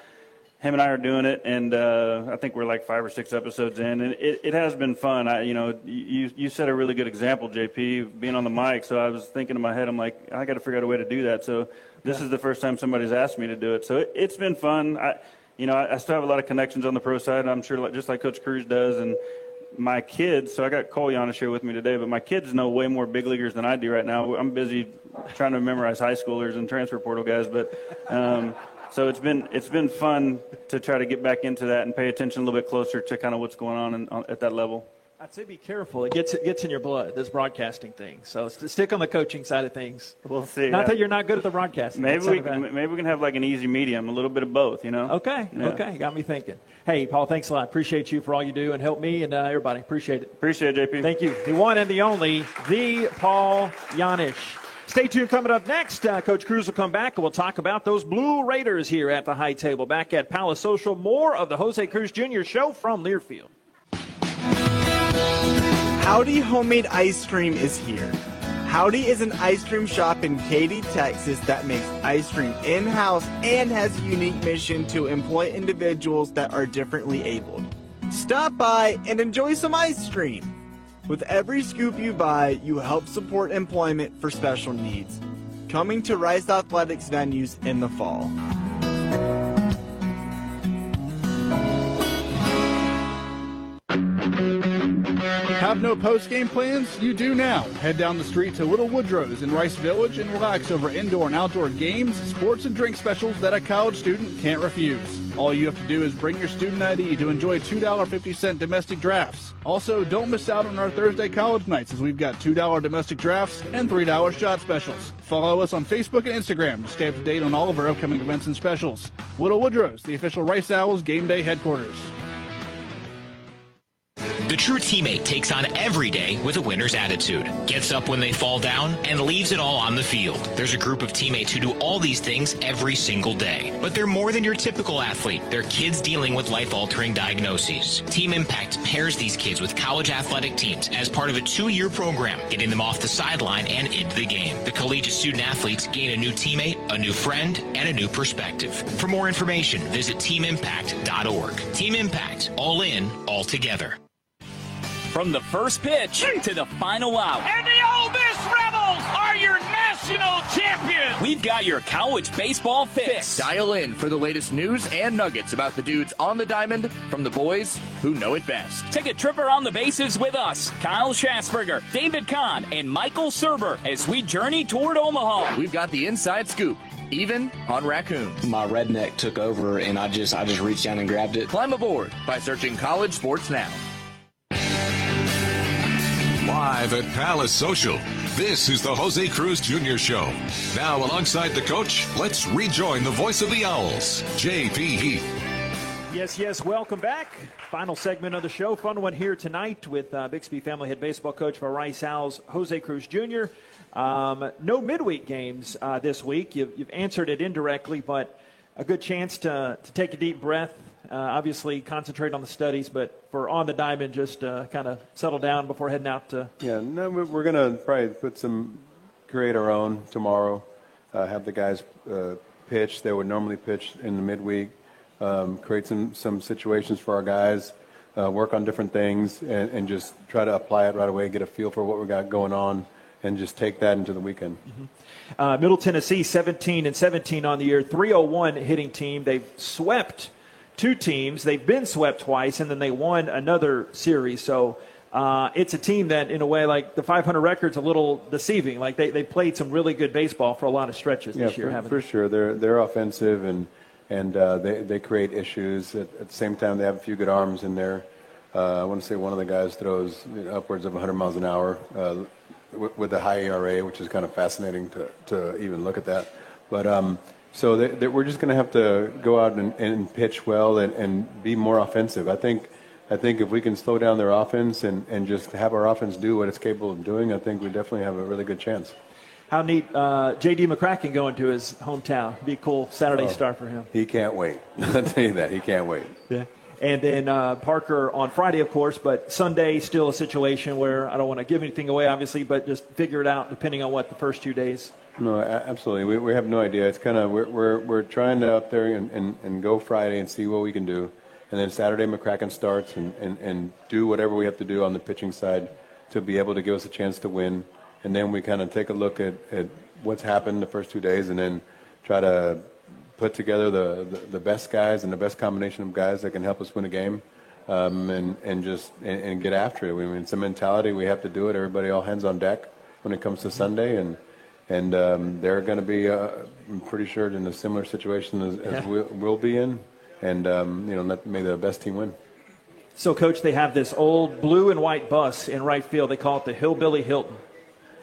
him and I are doing it, and I think we're like 5 or 6 episodes in, and it has been fun. You set a really good example, JP, being on the mic. So I was thinking in my head, I'm like, I got to figure out a way to do that. So this is the first time somebody's asked me to do it. So it's been fun. I still have a lot of connections on the pro side. I'm sure, just like Coach Cruz does, and my kids. So I got Cole Giannis here with me today, but my kids know way more big leaguers than I do right now. I'm busy trying to memorize high schoolers and transfer portal guys, but. So it's been fun to try to get back into that and pay attention a little bit closer to kind of what's going on at that level. I'd say be careful. It gets in your blood, this broadcasting thing. So stick on the coaching side of things. We'll see. Not that you're not good at the broadcasting. Maybe we can have like an easy medium, a little bit of both, Okay. Yeah. Okay. Got me thinking. Hey, Paul, thanks a lot. Appreciate you for all you do and help me and everybody. Appreciate it. Appreciate it, JP. Thank you. The one and the only, the Paul Giannis. Stay tuned. Coming up next, Coach Cruz will come back and we'll talk about those Blue Raiders here at the High Table. Back at Palace Social, more of the Jose Cruz Jr. Show from Learfield. Howdy Homemade Ice Cream is here. Howdy is an ice cream shop in Katy, Texas that makes ice cream in-house and has a unique mission to employ individuals that are differently abled. Stop by and enjoy some ice cream. With every scoop you buy, you help support employment for special needs. Coming to Rice Athletics venues in the fall. Have no post-game plans? You do now. Head down the street to Little Woodrow's in Rice Village and relax over indoor and outdoor games, sports, and drink specials that a college student can't refuse. All you have to do is bring your student ID to enjoy $2.50 domestic drafts. Also, don't miss out on our Thursday college nights as we've got $2 domestic drafts and $3 shot specials. Follow us on Facebook and Instagram to stay up to date on all of our upcoming events and specials. Little Woodrow's, the official Rice Owls game day headquarters. The true teammate takes on every day with a winner's attitude, gets up when they fall down, and leaves it all on the field. There's a group of teammates who do all these things every single day. But they're more than your typical athlete. They're kids dealing with life-altering diagnoses. Team Impact pairs these kids with college athletic teams as part of a 2-year program, getting them off the sideline and into the game. The collegiate student-athletes gain a new teammate, a new friend, and a new perspective. For more information, visit teamimpact.org. Team Impact, all in, all together. From the first pitch to the final out. And the Ole Miss Rebels are your national champions. We've got your college baseball fix. Dial in for the latest news and nuggets about the dudes on the diamond from the boys who know it best. Take a trip around the bases with us, Kyle Schasberger, David Kahn, and Michael Serber as we journey toward Omaha. We've got the inside scoop, even on raccoons. My redneck took over, and I just reached down and grabbed it. Climb aboard by searching College Sports Now. Live at Palace Social, this is the Jose Cruz Jr. Show. Now, alongside the coach, let's rejoin the voice of the Owls, J.P. Heath. Yes, welcome back. Final segment of the show. Fun one here tonight with Bixby Family Head Baseball Coach for Rice Owls, Jose Cruz Jr. No midweek games this week. You've answered it indirectly, but a good chance to take a deep breath. Obviously, concentrate on the studies, but for on the diamond, just kind of settle down before heading out to. Yeah, no, we're going to probably create our own tomorrow. Have the guys pitch. They would normally pitch in the midweek. Create some situations for our guys. Work on different things and just try to apply it right away. Get a feel for what we got going on, and just take that into the weekend. Mm-hmm. Middle Tennessee, 17-17 on the year, 301 hitting team. They've swept 2 teams. They've been swept twice, and then they won another series. So it's a team that, in a way, like the 500 record's a little deceiving. Like they played some really good baseball for a lot of stretches this year, haven't they? For sure. They're offensive, and they create issues. At the same time, they have a few good arms in there. I want to say one of the guys throws upwards of 100 miles an hour with a high ERA, which is kind of fascinating to even look at that. But so we're just going to have to go out and pitch well and be more offensive. I think if we can slow down their offense and just have our offense do what it's capable of doing, I think we definitely have a really good chance. How neat J.D. McCracken going to his hometown. Be a cool Saturday start for him. He can't wait. I'll tell you that. He can't wait. Yeah. And then Parker on Friday, of course, but Sunday still a situation where I don't want to give anything away, obviously, but just figure it out depending on what the first 2 days. No, absolutely. We have no idea. It's kind of we're trying to up there and go Friday and see what we can do, and then Saturday McCracken starts and do whatever we have to do on the pitching side to be able to give us a chance to win, and then we kind of take a look at what's happened the first 2 days, and then try to put together the best guys and the best combination of guys that can help us win a game, and get after it. I mean, it's a mentality. We have to do it. Everybody all hands on deck when it comes to Sunday, and they're going to be, I'm pretty sure, in a similar situation as we'll be in. And, may the best team win. So, Coach, they have this old blue and white bus in right field. They call it the Hillbilly Hilton.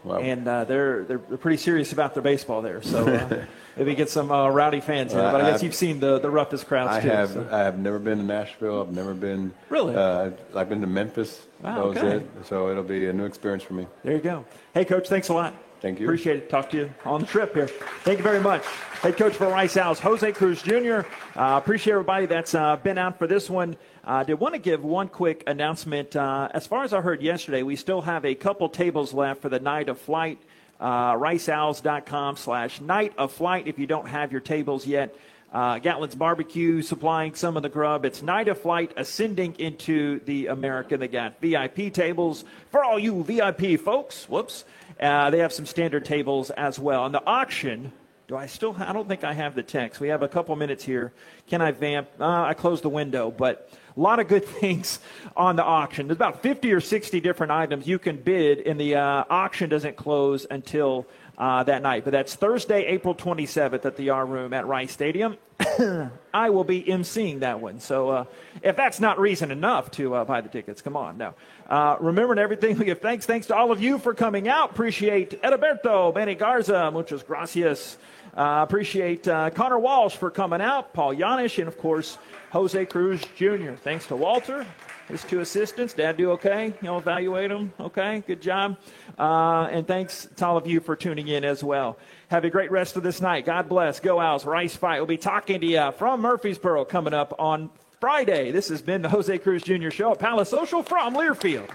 Wow. And they're pretty serious about their baseball there. So maybe get some rowdy fans in. But I guess you've seen the roughest crowds, too. I have never been to Nashville. I've never been. Really? I've been to Memphis. Wow, that was it. So it'll be a new experience for me. There you go. Hey, Coach, thanks a lot. Thank you. Appreciate it. Talk to you on the trip here. Thank you very much. Head coach for Rice Owls, Jose Cruz Jr. Appreciate everybody that's been out for this one. Did want to give one quick announcement. As far as I heard yesterday, we still have a couple tables left for the Night of Flight. RiceOwls.com/Night of Flight if you don't have your tables yet. Gatlin's Barbecue supplying some of the grub. It's Night of Flight ascending into the American. They got VIP tables for all you VIP folks. Whoops. They have some standard tables as well. And the auction, I don't think I have the text. We have a couple minutes here. Can I vamp? I closed the window, but a lot of good things on the auction. There's about 50 or 60 different items you can bid, and the auction doesn't close until that night. But that's Thursday, April 27th at the R Room at Rice Stadium. I will be emceeing that one. So if that's not reason enough to buy the tickets, come on now. Remembering everything, we give thanks to all of you for coming out. Appreciate Edilberto Benny Garza, muchas gracias. Appreciate Connor Walsh for coming out, Paul Yanish, and, of course, Jose Cruz Jr. Thanks to Walter, his two assistants. Dad do okay? You'll evaluate them? Okay, good job. And thanks to all of you for tuning in as well. Have a great rest of this night. God bless. Go Owls. Rice Fight. We'll be talking to you from Murfreesboro coming up on Friday. This has been the Jose Cruz Jr. Show at Palace Social from Learfield.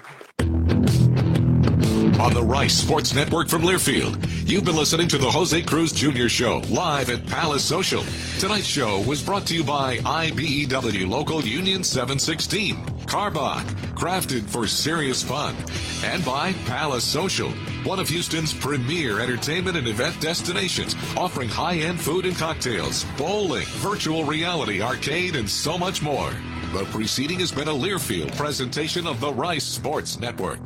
On the Rice Sports Network from Learfield, you've been listening to the Jose Cruz Jr. Show live at Palace Social. Tonight's show was brought to you by IBEW Local Union 716, Carbach, crafted for serious fun, and by Palace Social, one of Houston's premier entertainment and event destinations, offering high-end food and cocktails, bowling, virtual reality, arcade, and so much more. The preceding has been a Learfield presentation of the Rice Sports Network.